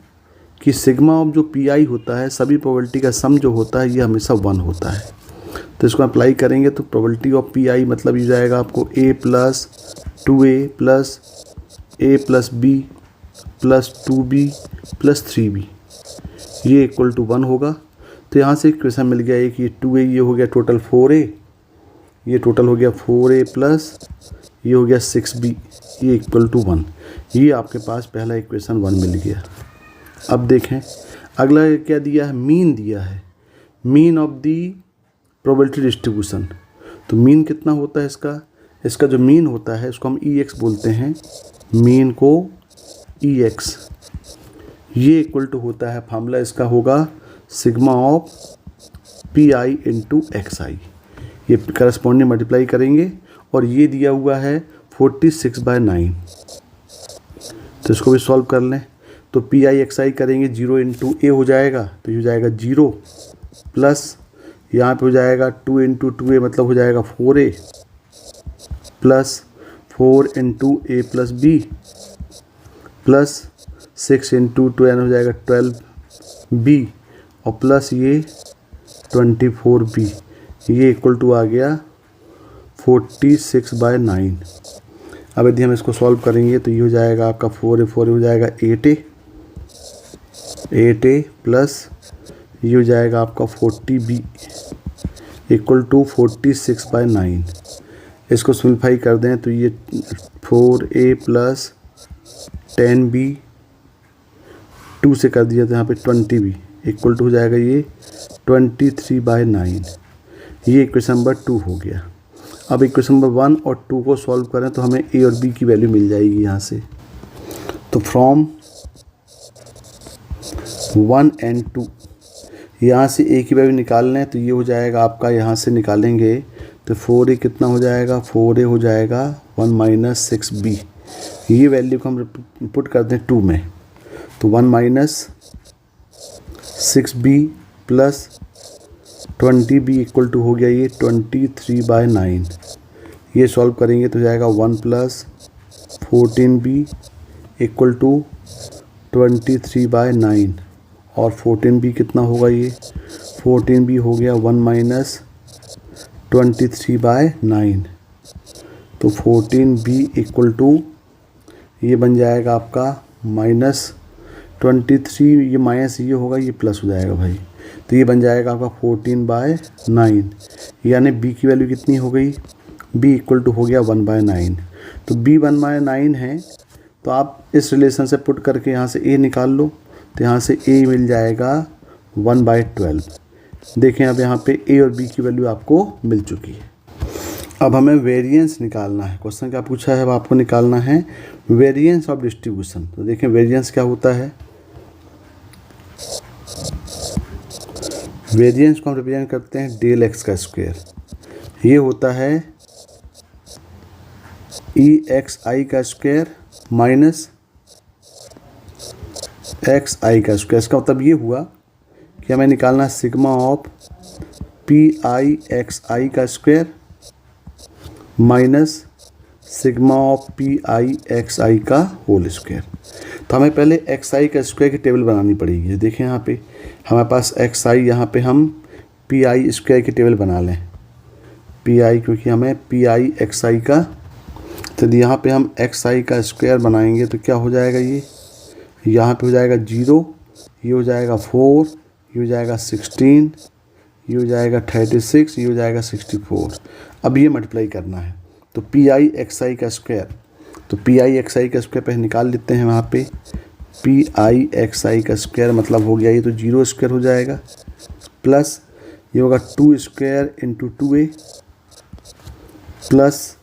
कि सिग्मा ऑफ जो पी आई होता है सभी प्रोबेबिलिटी का सम जो होता है ये हमेशा 1 होता है। तो इसको अप्लाई करेंगे तो प्रोबेबिलिटी ऑफ पी आई मतलब ये जाएगा आपको a + 2a + a + b + 2b + 3b, ये इक्वल टू 1 होगा। तो यहाँ से क्वेश्चन मिल गया है कि 2a ये हो गया टोटल 4a, ये टोटल हो गया 4a प्लस ये हो गया 6b, ये इक्वल टू 1। ये आपके पास पहला इक्वेशन 1 मिल गया। अब देखें अगला क्या दिया है, मीन दिया है, mean of the probability distribution. तो मीन कितना होता है इसका जो मीन होता है इसको हम EX बोलते हैं, मीन को EX। ये इक्वल टू होता है, फार्मूला इसका होगा sigma of PI into XI। ये करस्पॉन्डिंग मल्टीप्लाई करेंगे और ये दिया हुआ है 46/9। तो इसको भी सॉल्व कर लें तो PI XI करेंगे 0 इंटू ए हो जाएगा, तो ये हो जाएगा 0 प्लस यहाँ पे हो जाएगा 2 इंटू 2a मतलब हो जाएगा 4a plus 4 into a + b plus 6 into 2 हो जाएगा 12b और प्लस ये 24b, ये इक्वल टू आ गया 46/9। अब यदि हम इसको सॉल्व करेंगे तो ये हो जाएगा आपका 4 हो जाएगा 8a प्लस ये हो जाएगा आपका 40b इक्वल टू 46/9। इसको सिंप्लीफाई कर दें तो ये 4a प्लस 10b 2 से कर दिया तो यहाँ पे 20b इक्वल टू हो जाएगा ये 23/9। ये इक्वेशन नंबर 2 हो गया। अब इक्वेशन नंबर 1 और 2 को सॉल्व करें तो हमें a और b की वैल्यू मिल जाएगी यहाँ से। तो फ्रॉम 1 and 2 यहाँ से a की वैल्यू निकालना है तो ये हो जाएगा आपका, यहाँ से निकालेंगे तो 4a कितना हो जाएगा, 4a हो जाएगा 1 - 6b। ये वैल्यू को हम पुट करते हैं 2 में तो 1 - 6b plus 20b equal to हो गया ये 23/9। ये सॉल्व करेंगे तो जाएगा 1 प्लस 14b इक्वल टू 23/9 और 14b कितना होगा, ये 14b हो गया 1 - 23/9। तो 14b इक्वल टू ये बन जाएगा आपका -23, ये माइनस ये होगा ये प्लस हो जाएगा भाई, तो ये बन जाएगा आपका 14/9। यानी b की वैल्यू कितनी हो गई, b इक्वल टू हो गया 1/9। तो b 1/9 है तो आप इस रिलेशन से पुट करके यहाँ से a निकाल लो तो यहाँ से a मिल जाएगा 1/12। देखें अब यहाँ पे a और b की वैल्यू आपको मिल चुकी है। अब हमें वेरिएंस निकालना है। क्वेश्चन क्या पूछा है, अब आपको निकालना है वेरिएंस ऑफ डिस्ट्रीब्यूशन। तो देखें वेरिएंस क्या होता है, वेरिएंस को हम रिप्रेजेंट करते हैं डेल एक्स का स्क्वायर। ये होता है ई एक्स आई का स्क्वायर माइनस एक्स आई का स्क्वायर। इसका मतलब ये हुआ कि हमें निकालना sigma of p i x i का square minus sigma of p i x i का होल स्क्वायर। तो हमें पहले एक्स आई का स्क्वायर की टेबल बनानी पड़ेगी। देखिए यहाँ पे हमारे पास एक्स आई, यहाँ पे हम पी आई स्क्वायर की टेबल बना लें। पी आई, क्योंकि हमें पी आई एक्स आई का, तो यहाँ पे हम एक्स आई का स्क्वायर बनाएंगे तो क्या हो जाएगा, ये यहाँ पे हो जाएगा 0, ये हो जाएगा 4, ये हो जाएगा 16, ये हो जाएगा 36, ये हो जाएगा 64। अब ये मल्टीप्लाई करना है तो पी आई एक्स आई का स्क्वायर, तो पी आई एक्स आई का स्क्वायर पहले निकाल लेते हैं। वहाँ पे पी आई एक्स आई का स्क्वायर मतलब हो गया, ये तो 0 स्क्वायर हो जाएगा, प्लस ये होगा 2 square into 2a plus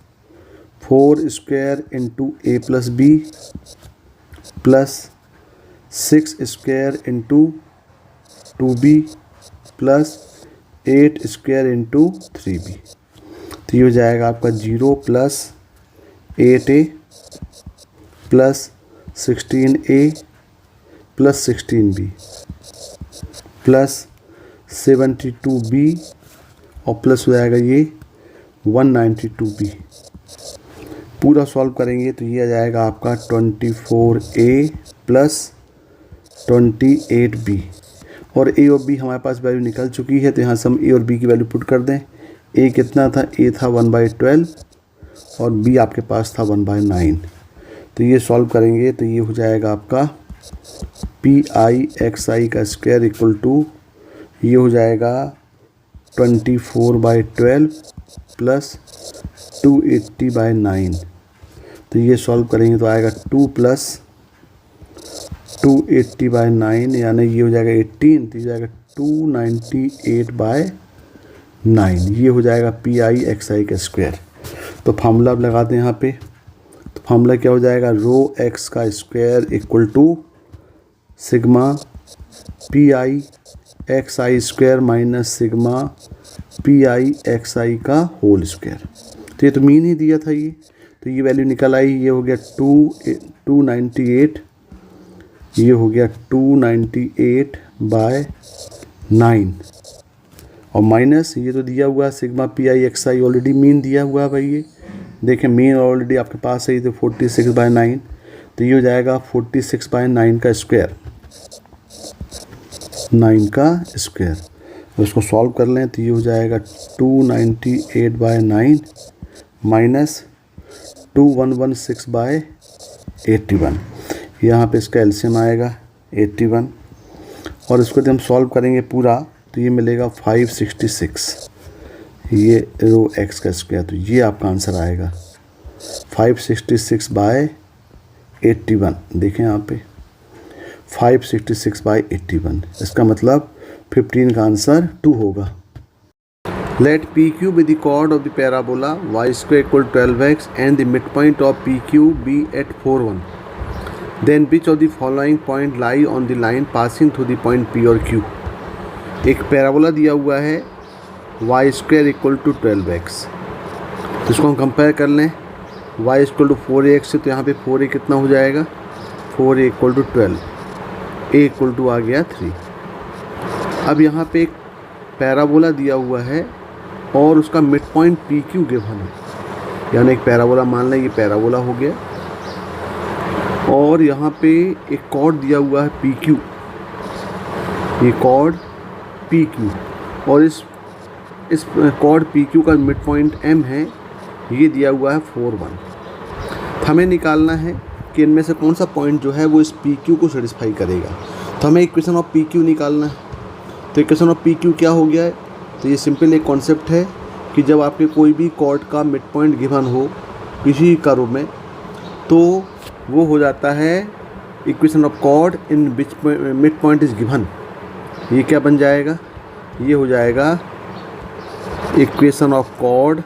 4 square into a plus b plus 6 square into 2b plus 8 square into 3b। तो ये हो जाएगा आपका 0 plus 8a plus 16a plus 16b plus 72b और प्लस हो जाएगा ये 192b। पूरा सॉल्व करेंगे तो ये आ जाएगा आपका 24a प्लस 28b। और a और b हमारे पास वैल्यू निकल चुकी है, तो यहाँ से हम a और b की वैल्यू पुट कर दें। a कितना था, a था 1/12 और b आपके पास था 1/9। तो ये सॉल्व करेंगे तो ये हो जाएगा आपका पी आई एक्स आई का स्क्वायर इक्वल टू, ये हो जाएगा 24/12 प्लस 280/9। तो ये सॉल्व करेंगे तो आएगा 2 प्लस 280/9 यानी ये हो जाएगा 18, तो ये हो जाएगा 298/9। ये हो जाएगा पी आई एक्स आई का स्क्वायर। तो फार्मूला अब लगाते हैं यहाँ पे। तो फार्मूला क्या हो जाएगा, रो एक्स का square equal to sigma p i x i square minus sigma p i x i का होल स्क्वायर। तो ये तो मीन ही दिया था ये, तो ये वैल्यू निकल आई। ये हो गया 298, ये हो गया 298/9 और माइनस ये तो दिया हुआ sigma p i x I already mean दिया हुआ है भाई। ये देखें मीन ऑलरेडी आपके पास है, तो 46/9, तो ये हो जाएगा 46/9 का स्क्वायर, 9 का स्क्वायर। उसको सॉल्व कर लें तो ये हो जाएगा 298/9 माइनस 2116/81। यहाँ पे इसका एलसीएम आएगा 81 और इसको जब हम सॉल्व करेंगे पूरा तो ये मिलेगा 566, ये रो एक्स का स्क्वायर। तो ये आपका आंसर आएगा 566/81। देखें यहाँ पे 566/81, इसका मतलब 15 का आंसर 2 होगा। Let PQ be the chord of the parabola y square equal 12x and the midpoint of PQ be at 4, 1. Then which of the following point lie on the line passing through the point P और Q? एक पैराबोला दिया हुआ है y square equal to 12x, तो इसको हम कंपेयर कर लें y equal to 4ax से, तो यहाँ पे 4a कितना हो जाएगा, 4a equal to 12, a equal to आ गया 3। अब यहाँ पे एक पैराबोला दिया हुआ है और उसका mid point P Q given है, यानी एक पैराबोला मान लें, ये पैराबोला हो गया और यहाँ पे एक कॉर्ड दिया हुआ है पी क्यू, ये कॉर्ड पी क्यू और इस कॉर्ड पी क्यू का मिड पॉइंट एम है, ये दिया हुआ है 4, 1। हमें निकालना है कि इनमें से कौन सा पॉइंट जो है वो इस पी क्यू को सेटिस्फाई करेगा। तो हमें इक्वेशन ऑफ पी क्यू निकालना है। तो इक्वेशन ऑफ पी क्यू क्या हो गया है, तो ये सिंपल एक कॉन्सेप्ट है कि जब आपके कोई भी कॉर्ड का मिड पॉइंट गिवन हो किसी कर्व में, तो वो हो जाता है equation of chord in which mid point is given. ये क्या बन जाएगा, ये हो जाएगा equation of chord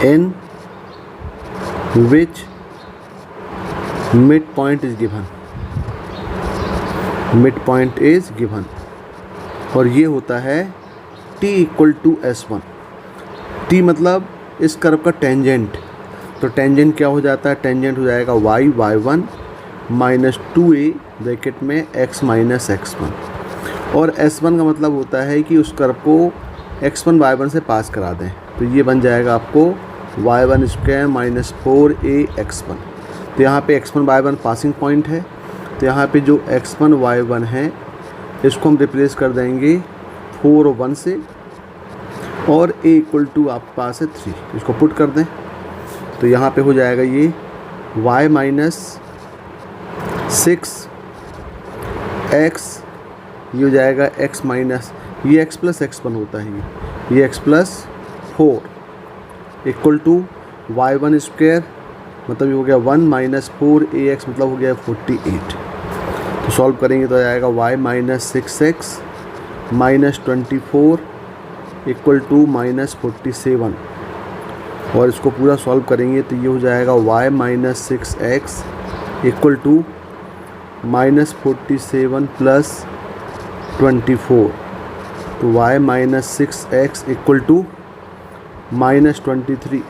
in which mid point is given, mid point is given. और ये होता है t equal to S1। t मतलब इस कर्व का टेंजेंट, तो टेंजेंट क्या हो जाता है, टेंजेंट हो जाएगा y1 माइनस 2a ब्रैकेट में x माइनस x1। और S1 का मतलब होता है कि उस कर्व को x1 y1 से पास करा दें, तो ये बन जाएगा आपको y1 स्क्वायर माइनस 4ax1। तो यहाँ पे x1 y1 पासिंग पॉइंट है, तो यहाँ पे जो x1 y1 है इसको हम रिप्लेस कर देंगे 4 और 1 से, और a इक्वल टू आपके पास है 3, इसको पुट कर दें तो यहाँ पे हो जाएगा ये y माइनस 6x, ये हो जाएगा x माइनस, ये x प्लस x1 होता है, ये x plus 4 equal to y1 square मतलब ये हो गया 1 माइनस 4ax मतलब हो गया 48। तो सॉल्व करेंगे तो आ जाएगा y minus 6x minus 24 equal to minus 47, और इसको पूरा सॉल्व करेंगे तो ये हो जाएगा y minus 6x equal to minus 47 plus 24, तो y minus 6x equal to minus 23,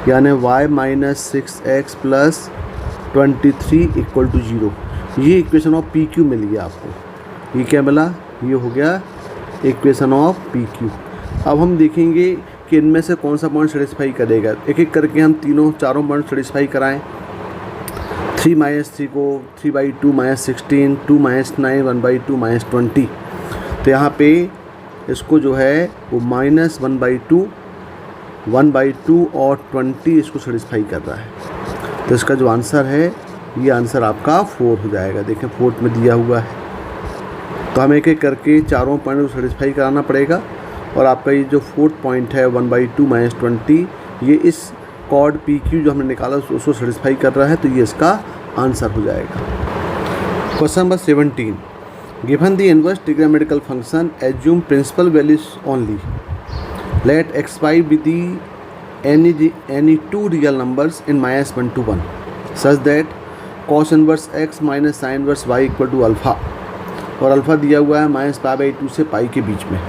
यानी y minus 6x plus 23 equal to 0। ये इक्वेशन ऑफ पी क्यू मिल गया आपको। ये क्या मिला, ये हो गया इक्वेशन ऑफ पी क्यू। अब हम देखेंगे कि इनमें से कौन सा पॉइंट सेटिस्फाई करेगा। एक एक करके हम चारों पॉइंट सेटिस्फाई कराएं। 3 माइनस 3 को 3/2 माइनस 16, 2 माइनस 9, 1/2 माइनस 20। तो यहाँ पे इसको जो है वो माइनस 1/2, 1/2 और 20 इसको सेटिस्फाई कर रहा है। तो इसका जो आंसर है ये आंसर आपका 4 हो जाएगा। देखें 4 में दिया हुआ है, तो हमें एक एक करके चारों पॉइंट को सेटिस्फाई कराना पड़ेगा। और आपका ये जो 4th पॉइंट है 1/2 माइनस 20, ये इस कॉर्ड पी क्यू जो हमने निकाला उसको सेटिस्फाई कर रहा है, तो ये इसका आंसर हो जाएगा। Question number 17, given the inverse trigonometrical function assume principal values only, let x5 be the any two real numbers in -1 to 1 such that cos inverse x minus sine inverse y equal to alpha, और अल्फ़ा दिया हुआ है -π/2 से पाई के बीच में।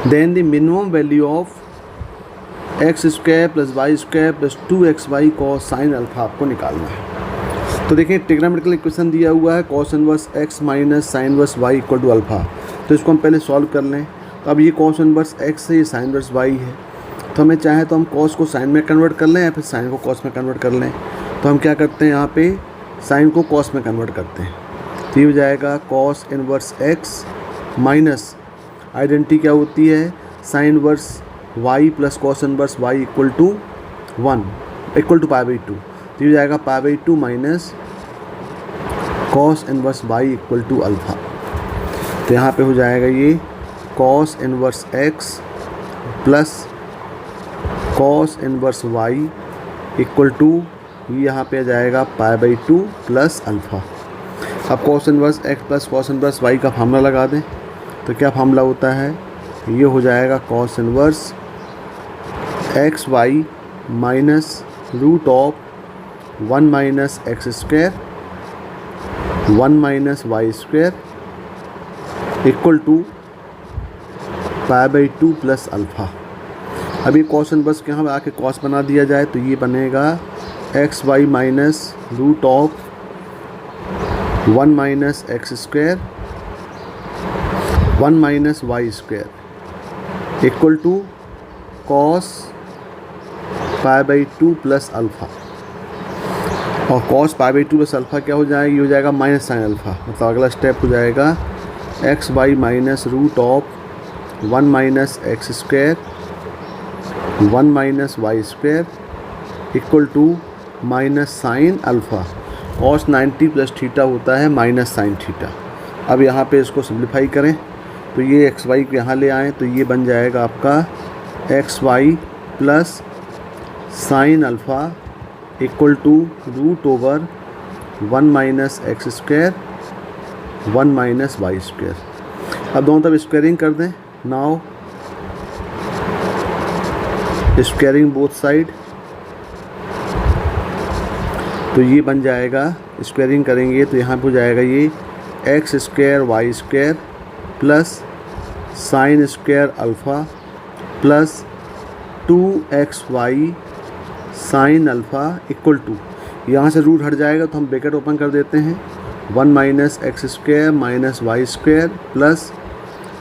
Then the minimum value of x square plus y square plus 2xy cos sine alpha आपको निकालना है। तो देखिए ट्रिग्नोमेट्रिकल इक्वेशन दिया हुआ है cos inverse x minus sine inverse y equal to alpha, तो इसको हम पहले सॉल्व कर लें। तो अब ये cos इनवर्स x है, ये साइन इनवर्स y है, तो हमें चाहे तो हम cos को साइन में कन्वर्ट कर लें या फिर साइन को cos में कन्वर्ट कर लें। तो हम क्या करते हैं, यहाँ पे साइन को cos में कन्वर्ट करते हैं, तो ये हो जाएगा cos inverse x minus identity क्या होती है sine inverse y plus cos inverse y equal to 1 equal to π/2, तो ये हो जाएगा π/2 minus cos inverse y equal to alpha. तो यहाँ पे हो जाएगा ये cos inverse x plus cos inverse y equal to, यहाँ पे आ जाएगा π/2 प्लस अल्फ़ा। अब cos inverse x plus cos inverse y का फार्मूला लगा दें, तो क्या फार्मूला होता है, ये हो जाएगा cos inverse xy minus root of 1 minus x square 1 minus y square equal to π/2 plus alpha. अभी cos इनवर्स के यहाँ आके cos बना दिया जाए तो ये बनेगा xy minus root of 1 minus x square 1 minus y square equal to cos π/2 plus alpha. और cos π/2 प्लस अल्फ़ा क्या हो जाएगा, ये हो जाएगा माइनस साइन अल्फ़ा, मतलब अगला स्टेप हो जाएगा xy minus root of 1 minus x square 1 minus y square equal to minus sine alpha. cos 90 plus theta होता है माइनस साइन थीटा। अब यहाँ पे इसको सिंप्लीफाई करें तो ये xy को यहाँ ले आएँ तो ये बन जाएगा आपका xy plus sine alpha equal to root over 1 minus x square 1 minus y square. अब दोनों तरफ स्क्वायरिंग कर दें। नाउ स्क्वायरिंग बोथ साइड, तो ये बन जाएगा, स्क्वायरिंग करेंगे तो यहाँ पे हो जाएगा ये x square y square plus sine square alpha plus 2xy sine alpha equal to, यहाँ से रूट हट जाएगा तो हम ब्रैकेट ओपन कर देते हैं, 1 minus x square minus y square plus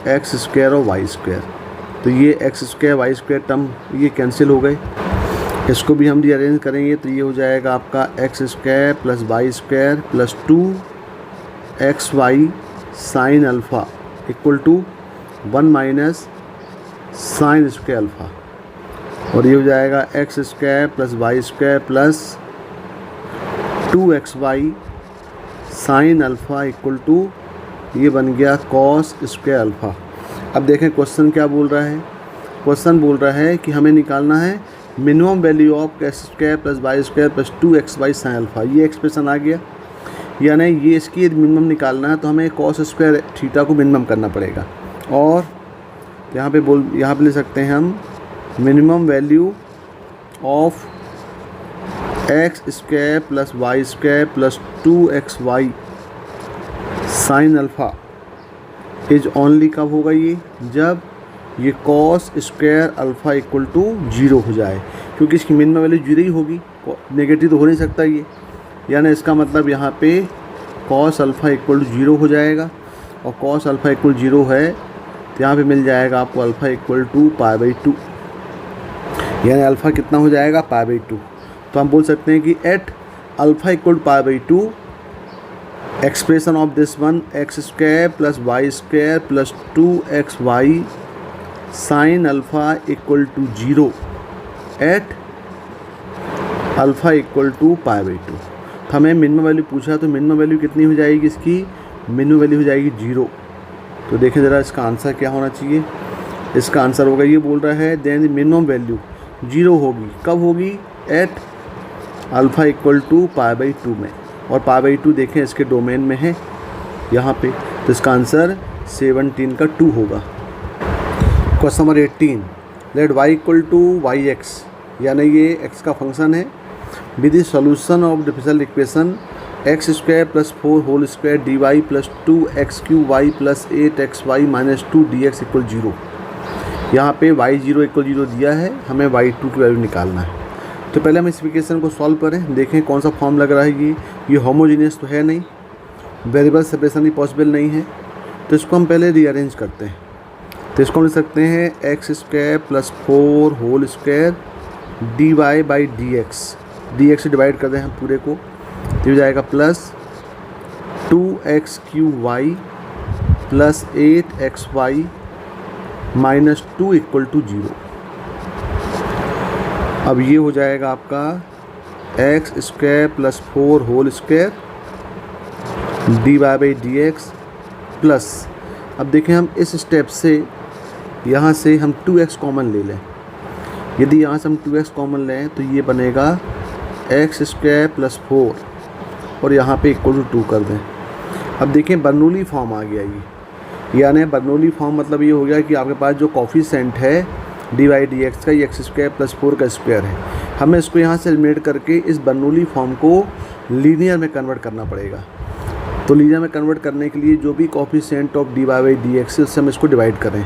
x square और वाई स्क्वायर। तो ये x square y square term ये कैंसिल हो गए। इसको भी हम रीअरेंज करेंगे तो ये हो जाएगा आपका x square plus y square plus 2xy sine alpha equal to 1 minus sine square alpha, और ये हो जाएगा x square plus y square plus 2xy sine alpha equal to, ये बन गया कॉस स्क्वायर अल्फ़ा। अब देखें क्वेश्चन क्या बोल रहा है। क्वेश्चन बोल रहा है कि हमें निकालना है minimum value of x square plus y square plus 2xy sine alpha. ये एक्सप्रेशन आ गया, यानी ये इसकी मिनिमम निकालना है तो हमें कॉस स्क्वायर थीटा को मिनिमम करना पड़ेगा। और यहाँ पे ले सकते हैं हम minimum value of x square plus y square plus 2xy sine alpha is only कब होगा ये, जब ये cos square alpha equal to 0 हो जाए, क्योंकि इसकी मिनिमम वैल्यू 0 ही होगी, नेगेटिव तो हो नहीं सकता ये। यानी इसका मतलब यहाँ पे कॉस अल्फ़ा इक्वल टू 0 हो जाएगा, और कॉस अल्फ़ा इक्वल 0 है तो यहाँ पे मिल जाएगा आपको अल्फ़ा इक्वल टू π/2, यानी अल्फ़ा कितना हो जाएगा π/2। तो हम बोल सकते हैं कि at alpha equal to π/2 expression of this one x square plus y square plus 2xy sine alpha equal to 0 at alpha equal to π/2। तो हमें मिनिमम वैल्यू पूछा, तो मिनिमम वैल्यू कितनी हो जाएगी इसकी, मिनिमम वैल्यू हो जाएगी 0। तो देखें ज़रा इसका आंसर क्या होना चाहिए। इसका आंसर होगा, ये बोल रहा है देन मिनिमम वैल्यू 0 होगी, कब होगी, एट अल्फ़ा इक्वल टू π/2 में, और π/2 देखें इसके डोमेन में है यहाँ पे, तो इसका आंसर 17 का 2 होगा। Question number 18, let y equal to y x, यानी ये x का फंक्शन है, with the solution of differential equation x square plus 4 whole square d y plus 2x³ plus 8xy minus 2 dx equal 0। यहाँ पे y0 इक्वल 0 दिया है, हमें y2 की वैल्यू निकालना है। तो पहले हम इस इक्वेशन को सॉल्व करें, देखें कौन सा फॉर्म लग रहा है। ये होमोजीनियस तो है नहीं, वेरिएबल सेपरेशन भी पॉसिबल नहीं है, तो इसको हम पहले रीअरेंज करते हैं। तो इसको हम लिख सकते हैं x square plus 4 whole square d y by d x से डिवाइड कर दें हम पूरे को, तो हो जाएगा plus 2x³ plus 8xy minus 2 equal to 0। अब ये हो जाएगा आपका x square plus 4 whole square d y by d x plus, अब देखें हम इस स्टेप से यहाँ से हम 2x कॉमन ले लें। यदि यहाँ से हम 2x कॉमन लें तो ये बनेगा एक्स स्क्वायर प्लस 4 और यहाँ पे इक्वल टू 2 कर दें। अब देखें बर्नौली फॉर्म आ गया ये, यानी बर्नौली फॉर्म मतलब ये हो गया कि आपके पास जो कोफिशिएंट है डी वाई डी एक्स का, ये एक्स स्क्वायर प्लस 4 का स्क्वायर है। हमें इसको यहाँ से एलिमिनेट करके इस बर्नौली फॉर्म को लीनियर में कन्वर्ट करना पड़ेगा। तो लीनियर में कन्वर्ट करने के लिए जो भी coefficient of d y by d x है उससे हम इसको डिवाइड करें,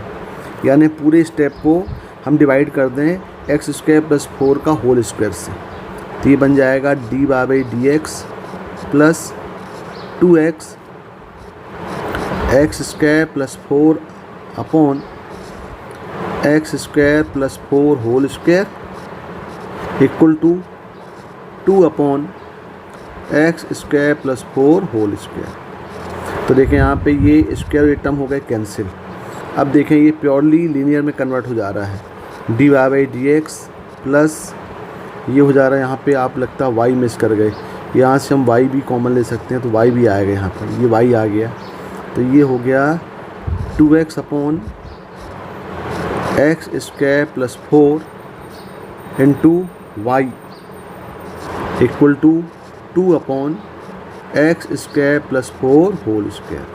यानी पूरे स्टेप को हम डिवाइड कर दें एक्स स्क्वायर प्लस 4 का होल स्क्वायर से। तो ये बन जाएगा d y by d x plus 2x x square plus 4 upon x square plus 4 whole square equal to 2 upon x square plus 4 whole square. तो देखें यहाँ पे ये स्क्वायर टर्म हो गए कैंसिल। अब देखें ये प्योरली लीनियर में कन्वर्ट हो जा रहा है, d y by d x plus ये हो जा रहा है, यहाँ पे आप लगता है वाई मिस कर गए, यहाँ से हम वाई भी कॉमन ले सकते हैं, तो वाई भी आएगा यहाँ पर, ये वाई आ गया। तो ये हो गया 2x upon x square plus 4 into y equal to 2 upon x square plus 4 whole square.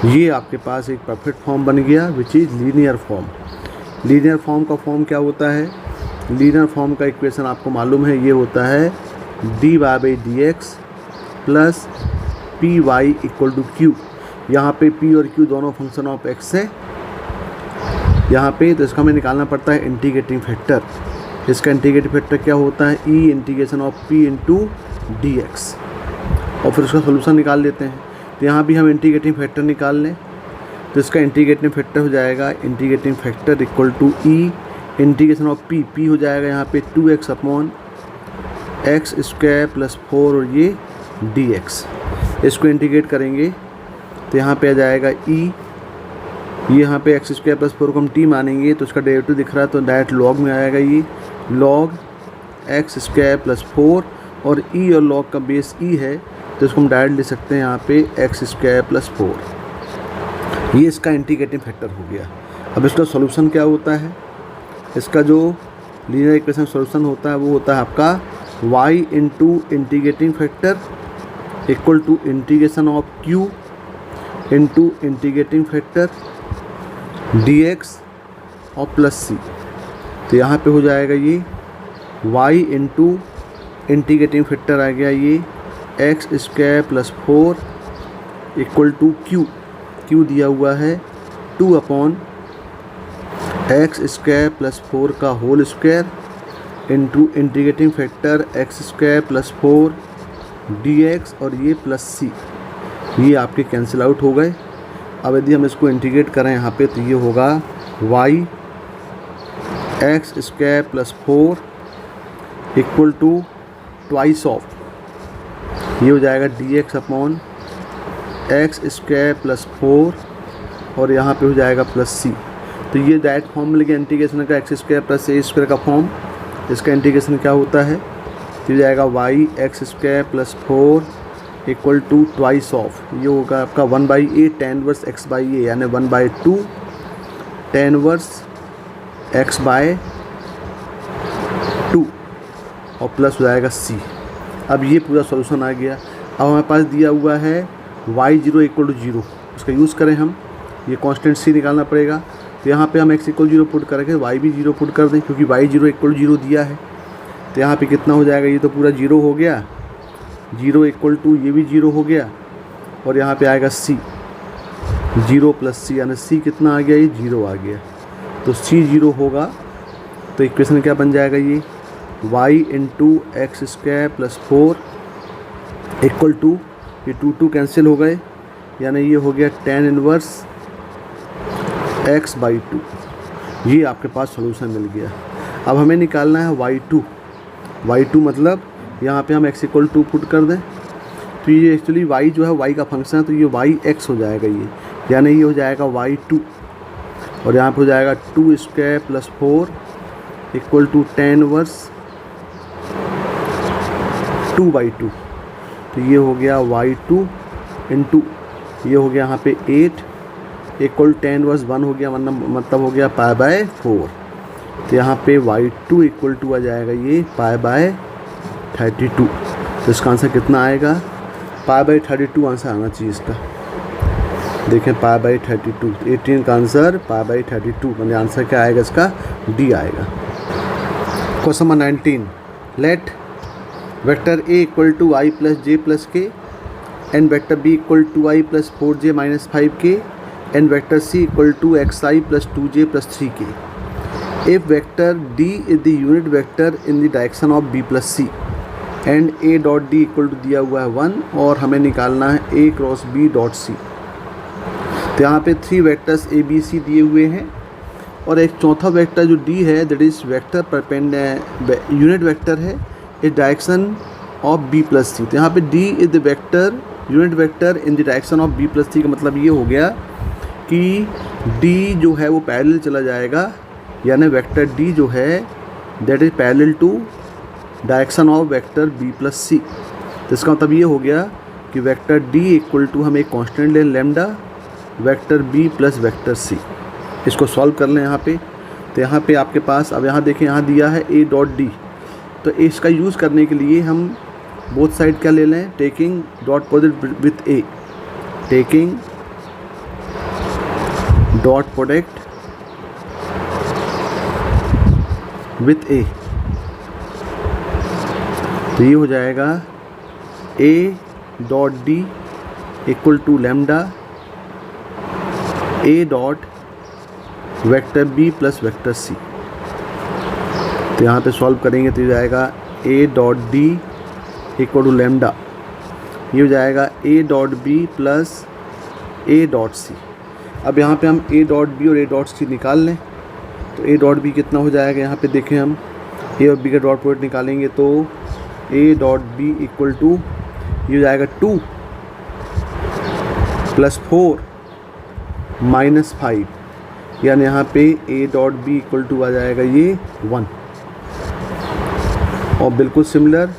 ये आपके पास एक परफेक्ट फॉर्म बन गया which is linear form. Linear form का फॉर्म क्या होता है, लीनियर फॉर्म का इक्वेशन आपको मालूम है, ये होता है d y by d x plus p y equal to q. यहाँ पे पी और क्यू दोनों फंक्शन ऑफ एक्स है, यहाँ पे, तो इसका हमें निकालना पड़ता है इंटीग्रेटिंग फैक्टर। इसका इंटीग्रेटिंग फैक्टर क्या होता है, e integration of p into d x, और फिर उसका सोल्यूशन निकाल लेते हैं। तो यहाँ भी हम इंटीग्रेटिंग फैक्टर निकाल लें, तो इसका इंटीग्रेटिंग फैक्टर हो जाएगा integrating factor equal to e integration of p, p हो जाएगा यहाँ पे 2x upon x square plus 4 और ये डी एक्स। इसको इंटीग्रेट करेंगे तो यहाँ पे आ जाएगा ई, ये यहाँ पे एक्स स्क्वायर प्लस 4 को हम टी मानेंगे तो इसका डेरिवेटिव दिख रहा है तो डायरेक्ट लॉग में आएगा, ये लॉग एक्स स्क्वायर प्लस 4 और ई और लॉग का बेस ई है तो इसको हम डायरेक्ट ले सकते हैं यहाँ पे एक्स स्क्वायर प्लस 4। ये इसका इंटीग्रेटिंग फैक्टर हो गया। अब इसका सॉल्यूशन क्या होता है, इसका जो लीनियर इक्वेशन सॉल्यूशन होता है वो होता है आपका y into integrating factor equal to integration of q into integrating factor dx और प्लस c। तो यहाँ पे हो जाएगा ये y इंटू इंटीग्रेटिंग फैक्टर आ गया ये x square plus 4 equal to q दिया हुआ है 2 अपॉन एक्स स्क्वायर प्लस 4 का whole square into integrating factor x square plus 4 dx और ये प्लस c, ये आपके कैंसिल आउट हो गए। अब यदि हम इसको इंटीग्रेट करें यहाँ पे तो ये होगा y x square plus 4 equal to twice of, ये हो जाएगा dx upon x square plus 4 और यहाँ पे हो जाएगा प्लस c। तो ये डायरेक्ट फॉर्म मिल गया इंटीग्रेशन का, x square plus a square का फॉर्म। इसका इंटीग्रेशन क्या होता है, तो ये जाएगा y x square plus 4 equal to twice of, ये होगा आपका 1/a tan inverse x by a, यानी 1/2 tan वर्स x बाय 2 और प्लस हो जाएगा c। अब ये पूरा सॉल्यूशन आ गया। अब हमारे पास दिया हुआ है y0 इक्वल टू 0, उसका यूज़ करें हम, ये कांस्टेंट c निकालना पड़ेगा। तो यहाँ पे हम x इक्वल 0 पुट करके y भी 0 पुट कर दें, क्योंकि y0 इक्वल 0 दिया है। तो यहाँ पे कितना हो जाएगा, ये तो पूरा 0 हो गया, 0 इक्वल टू ये भी 0 हो गया और यहाँ पे आएगा c, 0 प्लस c, यानी c कितना आ गया, ये 0 आ गया। तो c 0 होगा तो इक्वेशन क्या बन जाएगा, ये y into x square plus 4 equal to, ये 2 कैंसिल हो गए, यानी ये हो गया tan इनवर्स x बाई 2। ये आपके पास सॉल्यूशन मिल गया। अब हमें निकालना है y2 मतलब यहाँ पे हम x इक्वल 2 पुट कर दें तो ये एक्चुअली y जो है y का फंक्शन है, तो ये yx हो जाएगा, ये यानी ये हो जाएगा y2 और यहाँ पे हो जाएगा 2 square plus 4 equal to tan inverse 2/2। तो ये हो गया y2 इंटू, ये हो गया यहाँ पे 8 इक्वल tan वर्स 1 हो गया, मतलब हो गया π/4। तो यहाँ पे y2 इक्वल टू आ जाएगा ये π/32। तो इसका आंसर कितना आएगा, π/32 आंसर आना चाहिए इसका। देखें π/32, 18 का आंसर π/32, मतलब आंसर क्या आएगा इसका, डी आएगा। Question number 19, let vector a equal to i plus j plus k and vector b equal to i plus 4j minus 5k and vector c equal to xi plus 2j plus 3k. If vector d is the unit vector in the direction of b plus c and a dot d equal to दिया हुआ है 1 और हमें निकालना है a cross b dot c। तो यहाँ पे 3 वेक्टर्स a b c दिए हुए हैं और एक चौथा वेक्टर जो d है that is vector perpendicular unit vector है इस direction of b plus c। तो यहाँ पे d is the vector unit vector in the direction of b plus c का मतलब ये हो गया कि d जो है वो पैरेलल चला जाएगा, यानी वेक्टर d जो है that is parallel to direction of vector b plus c। तो इसका मतलब ये हो गया कि वेक्टर d इक्वल टू हम एक कांस्टेंट लें lambda vector b plus vector c। इसको सॉल्व कर लें यहाँ पे। तो यहाँ पे आपके पास, अब यहाँ देखें यहाँ दिया है a डॉट d, तो इसका यूज़ करने के लिए हम बोथ साइड क्या ले लें, taking dot product with a, taking dot product with a। तो ये हो जाएगा a dot d equal to lambda a dot vector b plus vector c. तो यहाँ पे सॉल्व करेंगे तो ये जाएगा a dot d equal to lambda, ये हो जाएगा a dot b plus a dot c. अब यहाँ पे हम ए डॉट बी और ए डॉट सी निकाल लें तो ए डॉट बी कितना हो जाएगा, यहाँ पे देखें हम ए और बी का डॉट प्रोडक्ट निकालेंगे तो a dot b equal to ये हो जाएगा 2 प्लस 4 माइनस 5, यानी यहाँ पे a dot b equal to आ जाएगा ये 1। और बिल्कुल सिमिलर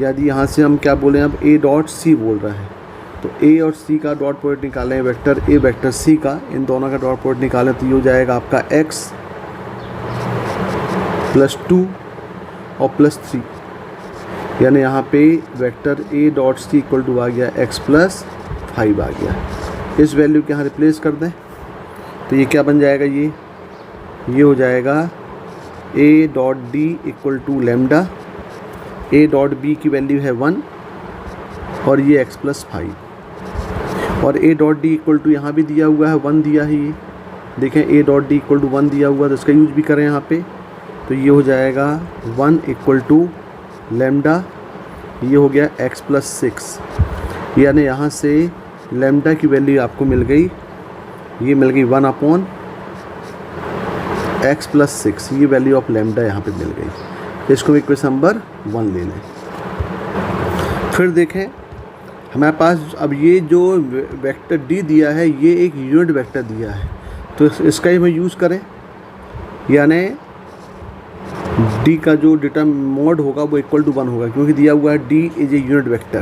यदि यहाँ से हम क्या बोलें, अब ए डॉट सी बोल रहे हैं तो ए और सी का डॉट प्रोडक्ट निकालें, वेक्टर ए वेक्टर सी का, इन दोनों का डॉट प्रोडक्ट निकालें तो ये हो जाएगा आपका x प्लस 2 और प्लस 3, यानी यहाँ पे vector A dot C equal to आ गया x प्लस 5 आ गया। इस वैल्यू के यहाँ रिप्लेस कर दें तो ये क्या बन जाएगा, ये हो जाएगा a dot d equal to lambda, a dot b की वैल्यू है 1 और ये x प्लस 5, और a dot d equal to यहाँ भी दिया हुआ है 1 दिया है, ये देखें a dot d equal to 1 दिया हुआ है तो इसका यूज भी करें यहाँ पे तो ये हो जाएगा 1 इक्वल टू लेमडा, ये हो गया x प्लस 6, यानी यहाँ से लेमडा की वैल्यू आपको मिल गई, ये मिल गई 1 अपॉन x प्लस 6, ये वैल्यू ऑफ लेमडा यहाँ पे मिल गई। इसको इक्वेशन नंबर 1 ले लें। फिर देखें हमारे पास अब ये जो वेक्टर डी दिया है ये एक यूनिट वेक्टर दिया है तो इसका ही हम यूज़ करें, यानी डी का जो मोड होगा वो इक्वल टू 1 होगा क्योंकि दिया हुआ है D is a unit vector.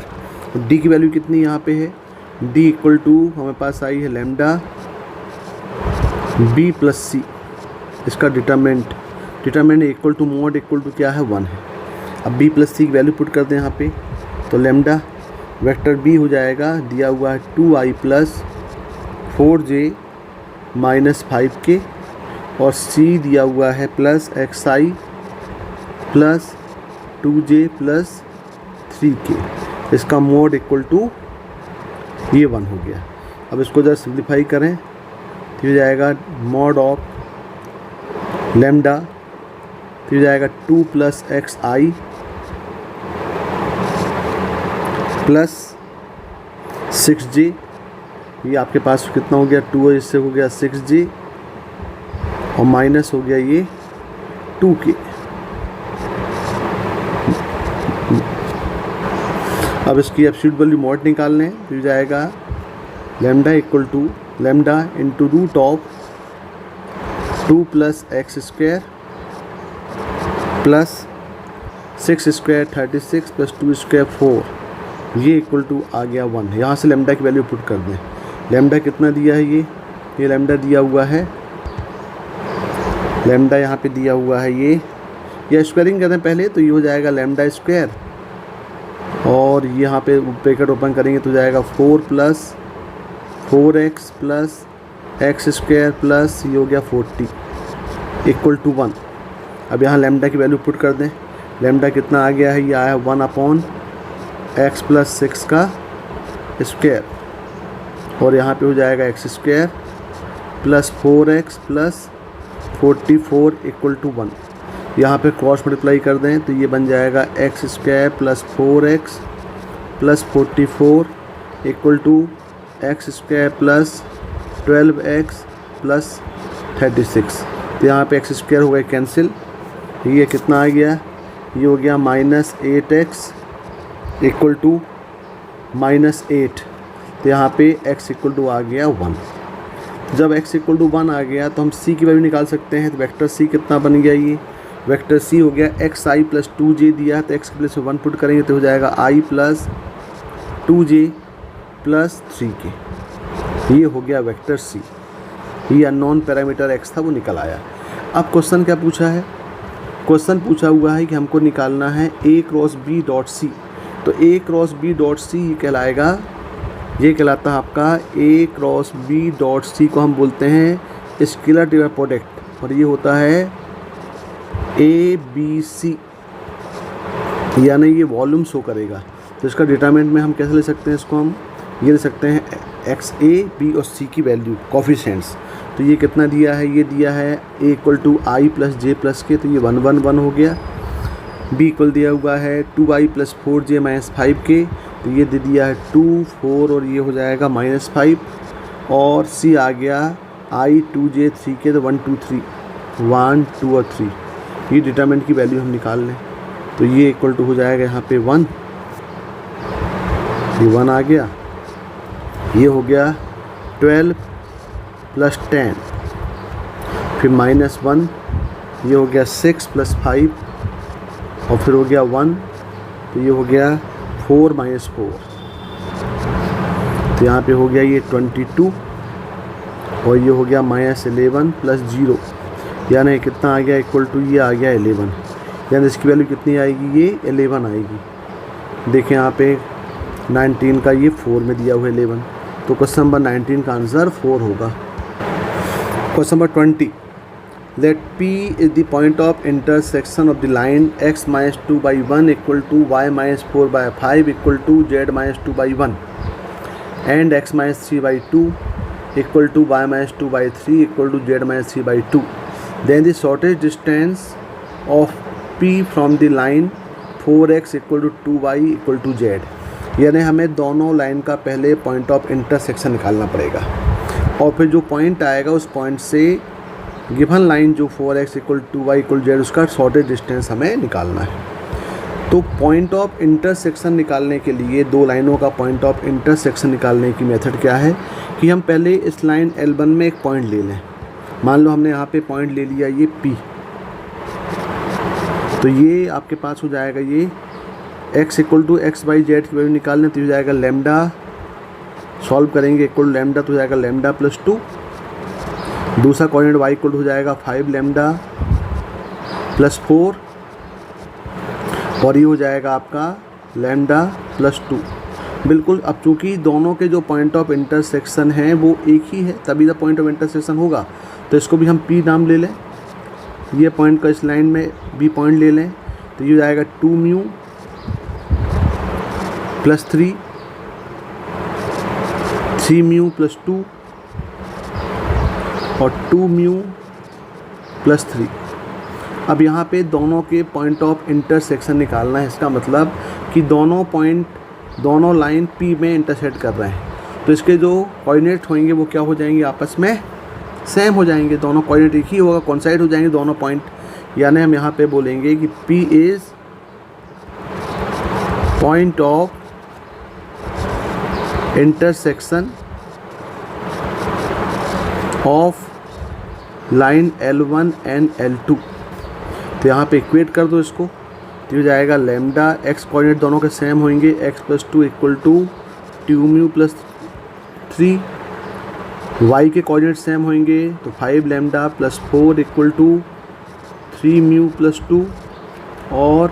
तो डी की वैल्यू कितनी यहाँ पे है, डी इक्वल टू हमारे पास आई है लेमडा बी प्लस सी, इसका determinant equal to mod equal to क्या है 1 है। अब बी प्लस सी की वैल्यू पुट कर दें यहाँ पे तो लेमडा वेक्टर बी हो जाएगा, दिया हुआ है 2i plus 4j minus 5k, और सी दिया हुआ है plus xi plus 2j plus 3k, इसका मोड इक्वल टू ये 1 हो गया। अब इसको जरा सिंप्लीफाई करें तो ये जाएगा मोड ऑफ लेमडा, तो ये जाएगा 2 प्लस xi प्लस 6j, ये आपके पास कितना हो गया 2 इससे हो गया 6j और माइनस हो गया ये 2k। अब इसकी एब्सोल्यूट वैल्यू मोड निकाल लें तो ये जाएगा lambda equal to lambda into root of 2 plus x square plus 6 square 36 plus 2 square 4, ये इक्वल टू आ गया 1। यहाँ से लेमडा की वैल्यू पुट कर दें, लेमडा कितना दिया है, ये लेमडा दिया हुआ है, लेमडा यहाँ पे दिया हुआ है ये स्क्वायरिंग करते हैं पहले तो ये हो जाएगा लेमडा स्क्वायर, और यहाँ पे ब्रैकेट ओपन करेंगे तो जाएगा 4 plus 4x plus x square plus ये हो गया 40 इक्वल टू 1। अब यहाँ लेमडा की वैल्यू पुट कर दें, लेमडा कितना आ गया है, ये आया 1 अपॉन x प्लस 6 का स्क्वायर, और यहाँ पे हो जाएगा x square plus 4x plus 44 equal to 1। यहाँ पे क्रॉस मल्टीप्लाई कर दें तो ये बन जाएगा x square plus 4x plus 44 equal to x square plus 12x plus 36। तो यहाँ पे एक्स स्क्वायर हो गया कैंसिल, ये कितना आ गया, ये हो गया minus 8x equal to minus 8। तो यहाँ पे x इक्वल टू आ गया 1। जब x इक्वल टू 1 आ गया तो हम c की वैल्यू निकाल सकते हैं। तो वेक्टर c कितना बन गया, ये वेक्टर c हो गया xi प्लस 2j दिया है तो x की प्लेस 1 पुट करेंगे तो हो जाएगा i plus 2j plus 3k, ये हो गया वेक्टर c। ये अननोन पैरामीटर x था वो निकल आया। अब क्वेश्चन क्या पूछा है, क्वेश्चन पूछा हुआ है कि हमको निकालना है a cross b dot c. तो a cross b dot c कहलाएगा, ये कहलाता है आपका a cross b dot c को हम बोलते हैं स्केलर डिवाइड प्रोडक्ट, और ये होता है ABC, यानी ये वॉल्यूम शो करेगा। तो इसका डिटरमिनेंट में हम कैसे ले सकते हैं, इसको हम ये ले सकते हैं एक्स ए बी और सी की वैल्यू कोफिशिएंट्स। तो ये कितना दिया है, ये दिया है a equal to i plus j plus k, तो ये 1 1 1 हो गया। बी इक्वल दिया हुआ है 2i प्लस 4j माइनस 5 के, तो ये दे दिया है 2 4 और ये हो जाएगा -5। और सी आ गया i 2j 3 के, तो 1 2 3 1 2 और 3, ये डिटरमिनेंट की वैल्यू हम निकाल लें। तो ये इक्वल टू हो जाएगा यहाँ पे 1, ये 1 आ गया। ये हो गया 12 प्लस 10, फिर -1, ये हो गया 6 प्लस 5 और फिर हो गया 1, तो ये हो गया 4 - 4, तो यहाँ पे हो गया ये 22 और ये हो गया -11 प्लस 0, यानी कितना आ गया इक्वल टू ये आ गया 11, यानी इसकी वैल्यू कितनी आएगी, ये 11 आएगी। देखें यहाँ पे 19 का ये 4 में दिया हुआ 11, तो क्वेश्चन नंबर 19 का आंसर 4 होगा। Question number 20, let P is the point of intersection of the line x minus 2 by 1 equal to y minus 4 by 5 equal to z minus 2 by 1 and x minus 3 by 2 equal to y minus 2 by 3 equal to z minus 3 by 2. Then the shortest distance of P from the line 4x equal to 2y equal to z, यानी हमें दोनों लाइन का पहले पॉइंट ऑफ इंटरसेक्शन निकालना पड़ेगा और फिर जो पॉइंट आएगा उस पॉइंट से गिवन लाइन जो 4x equal 2y equal z, उसका शॉर्टेज डिस्टेंस हमें निकालना है। तो पॉइंट ऑफ इंटरसेक्शन निकालने के लिए, दो लाइनों का पॉइंट ऑफ इंटरसेक्शन निकालने की मेथड क्या है कि हम पहले इस लाइन L1 में एक पॉइंट ले लें। मान लो हमने यहाँ पे पॉइंट ले लिया ये P, तो ये आपके पास हो जाएगा ये x equal to x by z की वैल्यू निकालने, तो हो जाएगा लैम्डा, सॉल्व करेंगे इक्वल लैम्डा, तो हो जाएगा लैम्डा प्लस 2। दूसरा कोऑर्डिनेट y इक्वल हो जाएगा 5 लैम्डा प्लस 4 और ये हो जाएगा आपका लैम्डा प्लस 2। बिल्कुल, अब चूँकि दोनों के जो पॉइंट ऑफ इंटरसेक्शन हैं वो एक ही है, तभी द पॉइंट ऑफ इंटरसेक्शन होगा, तो इसको भी हम P नाम ले लें। ये पॉइंट का इस लाइन में B पॉइंट ले लें, तो ये हो जाएगा 2 म्यू प्लस 3 म्यू प्लस 2 और 2 म्यू प्लस 3। अब यहाँ पे दोनों के पॉइंट ऑफ इंटरसेक्शन निकालना है। इसका मतलब कि दोनों लाइन P में इंटरसेक्ट कर रहे हैं, तो इसके जो कोऑर्डिनेट होंगे वो क्या हो जाएंगे, आपस में सेम हो जाएंगे। दोनों कोऑर्डिनेट एक ही होगा, कोइंसाइड हो जाएंगे दोनों पॉइंट, यानी हम यहाँ पे बोलेंगे कि P is point of intersection of line L1 and L2। तो यहाँ पे इक्वेट कर दो इसको, तो हो जाएगा लैम्डा, एक्स कोऑर्डिनेट दोनों के सेम होंगे, x plus 2 equal to 2 mu plus 3, y के कोऑर्डिनेट सेम होंगे तो 5 lambda plus 4 equal to 3 mu plus 2 और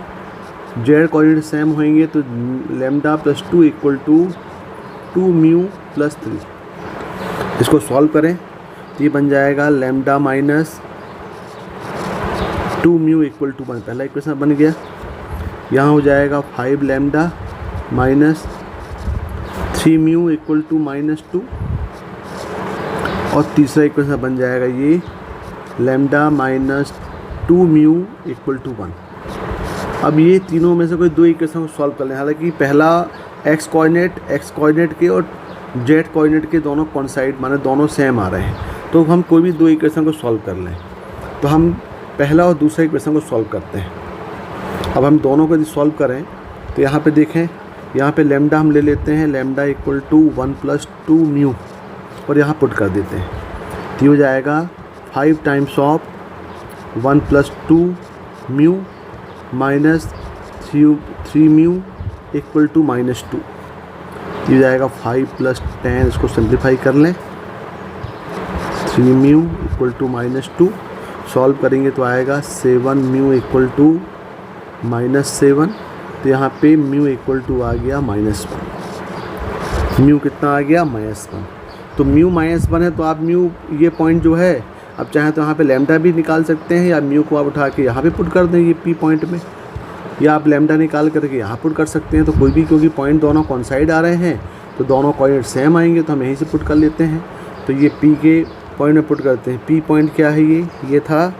z कोऑर्डिनेट सेम होंगे तो lambda plus 2 equal to 2 mu plus 3। इसको सॉल्व करें तो ये बन जाएगा lambda minus 2 mu equal to 1, पहला इक्वेशन बन गया। यहाँ हो जाएगा 5 lambda minus 3 mu equal to -2 और तीसरा इक्वेशन बन जाएगा ये lambda minus 2 mu equal to 1। अब ये तीनों में से कोई दो इक्वेशन को सॉल्व कर लें। हालांकि पहला एक्स कोऑर्डिनेट के और जेड कोऑर्डिनेट के दोनों कोइंसाइड, माने दोनों सेम आ रहे हैं, तो हम कोई भी दो इक्वेशन को सॉल्व कर लें। तो हम पहला और दूसरा इक्वेशन को सॉल्व करते हैं। अब हम दोनों को यदि सॉल्व करें तो यहाँ पे देखें, यहाँ पे लैम्डा हम ले लेते हैं, lambda equal to 1 plus 2 mu और यहाँ पुट कर देते हैं, तो ये हो जाएगा 5 times of 1 plus 2 mu minus 3 mu equal to -2। ये हो जाएगा 5 प्लस 10, इसको सिंप्लीफाई कर लें, 3 म्यू इक्वल टू -2, सॉल्व करेंगे तो आएगा 7 म्यू इक्वल टू -7। तो यहाँ पे म्यू इक्वल टू आ गया -1। म्यू कितना आ गया, -1। तो म्यू -1 है, तो आप म्यू ये पॉइंट जो है, अब चाहें तो यहाँ पे लैम्डा भी निकाल सकते हैं या म्यू को आप उठा के यहाँ पे पुट कर दें ये P पॉइंट में, या आप लैम्डा निकाल करके यहाँ पुट कर सकते हैं। तो कोई भी, क्योंकि पॉइंट दोनों कोइंसाइड आ रहे हैं तो दोनों कोऑर्डिनेट सेम आएंगे, तो हम यहीं से पुट कर लेते हैं। तो ये P के पॉइंट में पुट करते हैं। P पॉइंट क्या है, ये था,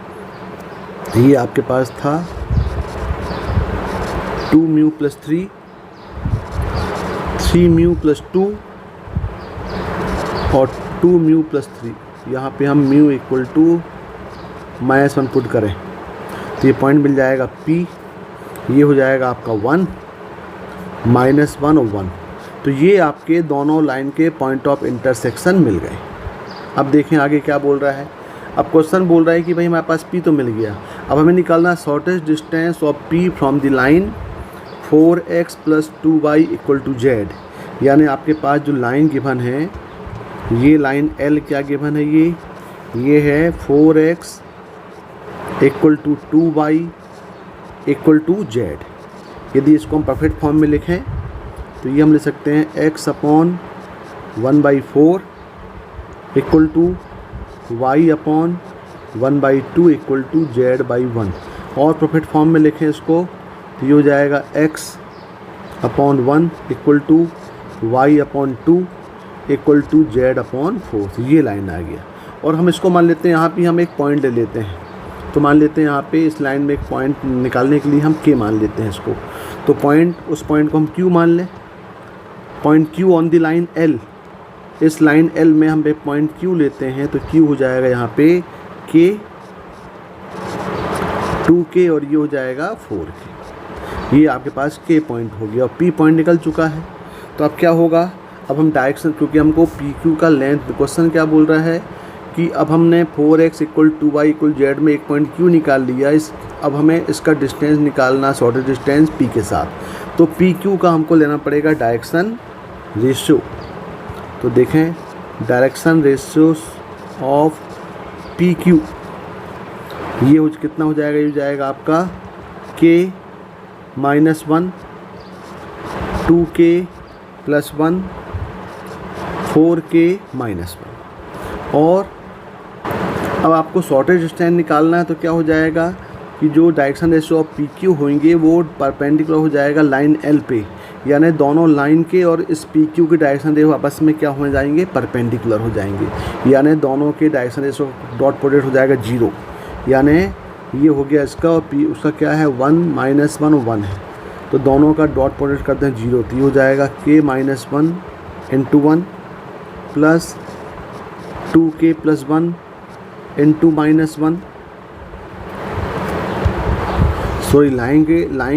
ये आपके पास था 2μ + 3, 3μ + 2 और 2μ + 3। यहाँ पे हम μ = -1 पुट करें तो ये पॉइंट मिल जाएगा P, ये हो जाएगा आपका 1, -1 और 1। तो ये आपके दोनों लाइन के पॉइंट ऑफ इंटरसेक्शन मिल गए। अब देखें आगे क्या बोल रहा है। अब क्वेश्चन बोल रहा है कि भाई हमारे पास P तो मिल गया, अब हमें निकालना shortest distance of P from the line 4x + 2y = z। यानी आपके पास जो लाइन गिवन है, ये लाइन L क्या गिवन है, ये है 4x = 2y = z। यदि इसको हम परफेक्ट फॉर्म में लिखें तो ये हम लिख सकते हैं x/1/4 = y/1/2 = z/1। और परफेक्ट फॉर्म में लिखें इसको तो ये हो जाएगा x/1 = y/2 = z/4। तो ये लाइन आ गया। और हम इसको मान लेते हैं, यहाँ पे हम एक पॉइंट ले लेते हैं। तो मान लेते हैं यहाँ पे इस लाइन में एक पॉइंट निकालने के लिए हम K मान लेते हैं इसको। तो उस पॉइंट को हम Q मान लें। Point Q on the line L, इस लाइन L में हम एक पॉइंट Q लेते हैं तो Q हो जाएगा यहाँ पे K, 2K और ये हो जाएगा 4K। ये आपके पास K पॉइंट हो गया और P पॉइंट निकल चुका है। तो अब क्या होगा, अब हम डायरेक्शन, क्योंकि हमको PQ का लेंथ, क्वेश्चन क्या बोल रहा है कि अब हमने 4x = 2y = z में एक पॉइंट Q निकाल लिया, अब हमें इसका डिस्टेंस निकालना, शॉर्टेस्ट डिस्टेंस P के साथ। तो PQ का हमको लेना पड़ेगा डायरेक्शन रेशियो। तो देखें डायरेक्शन रेशियो ऑफ PQ, ये कितना हो जाएगा, ये हो जाएगा आपका K - 1, 2K + 1, 4K - 1। और अब आपको शॉर्टेज डिस्टेंस निकालना है तो क्या हो जाएगा कि जो डायरेक्शन रेशियो ऑफ PQ होंगे वो परपेंडिकुलर हो जाएगा लाइन L पे, यानी दोनों लाइन के और इस PQ के डायरेक्शन रेशियो आपस में क्या हो जाएंगे, परपेंडिकुलर हो जाएंगे। यानी दोनों के डायरेक्शन रेशियो डॉट प्रोडक्ट हो जाएगा 0। यानी ये हो गया इसका, और P उसका क्या है 1 - 1 और 1 है, तो दोनों का डॉट प्रोडक्ट करते हैं 0। तो ये हो जाएगा K - 1 × 1 + 2K + 1 × -1। सॉरी, लाइन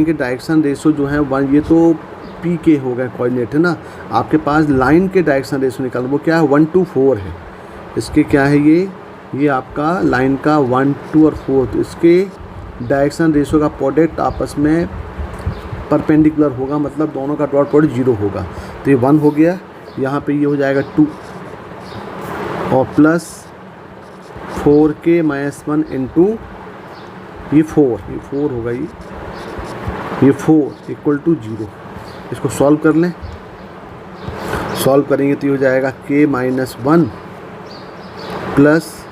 के डायरेक्शन रेशियो जो है 1, ये तो PK हो गया कोऑर्डिनेट है ना। आपके पास लाइन के डायरेक्शन रेशियो निकालना, वो क्या है 1 to 4 है। इसके क्या है, ये आपका लाइन का 1, 2 और 4, तो इसके डायरेक्शन रेशियो का प्रोडक्ट आपस में परपेंडिकुलर होगा, मतलब दोनों का डॉट प्रोडक्ट 0 होगा। तो ये 1 हो गया, यहाँ पे ये हो जाएगा 2 और प्लस 4K - 1 × ये 4 होगा, ये 4 = 0। इसको सॉल्व कर लें, सॉल्व करेंगे तो ये हो जाएगा K - 1 plus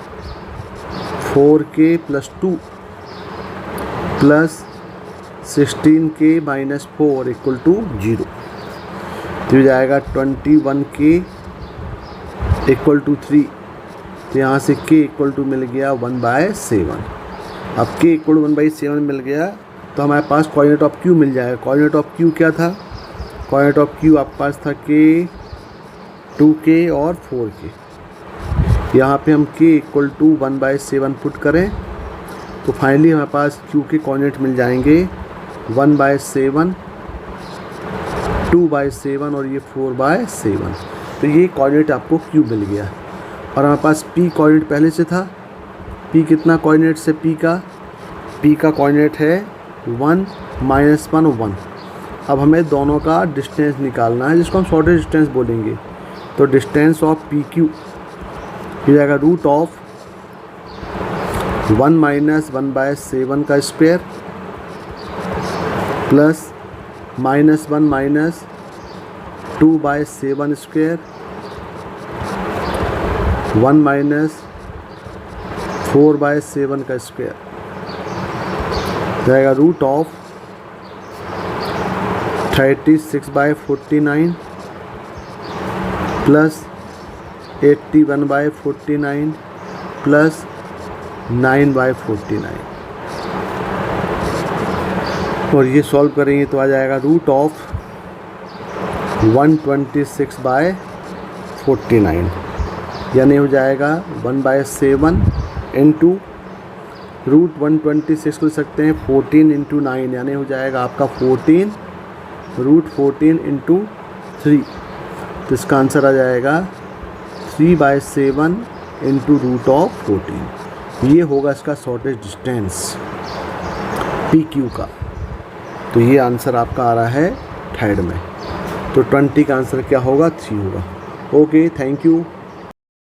4K + 2 plus 16K - 4 = 0। तो हो जाएगा 21K = 3। तो यहाँ से K = मिल गया 1/7। अब K = 1/7 मिल गया तो हमारे पास कोऑर्डिनेट ऑफ Q मिल जाएगा। कोऑर्डिनेट ऑफ Q क्या था, कोऑर्डिनेट ऑफ Q आपके पास था K, 2K और 4K। यहाँ पे हम K = 1/7 पुट करें तो फाइनली हमारे पास Q के कोऑर्डिनेट मिल जाएंगे 1/7, 2/7 और ये 4/7। तो ये कोऑर्डिनेट आपको Q मिल गया। और हमारे पास P कोऑर्डिनेट पहले से था। P कितना कोऑर्डिनेट से P का कोऑर्डिनेट है 1 - 1 और 1। अब हमें दोनों का डिस्टेंस निकालना है, जिसको हम शॉर्टेस्ट डिस्टेंस बोलेंगे। तो डिस्टेंस ऑफ PQ हो जाएगा √1 - 1/7 का स्क्वायर प्लस -1 - 2/7 स्क्वायर 1 - 4/7 का स्क्वायर जाएगा √36/49 प्लस 81/49 प्लस 9/49 और ये सॉल्व करेंगे तो आ जाएगा रूट ऑफ 126/49 यानी हो जाएगा 1/7 इंटू रूट 126 को सकते हैं 14 इंटू 9 यानी हो जाएगा आपका 14 रूट 14 इंटू 3 तो इसका आंसर आ जाएगा 3/7 इंटू रूट ऑफ 14। ये होगा इसका शॉर्टेस्ट डिस्टेंस PQ का। तो ये आंसर आपका आ रहा है थर्ड में। तो 20 का आंसर क्या होगा 3 होगा। Okay, thank you.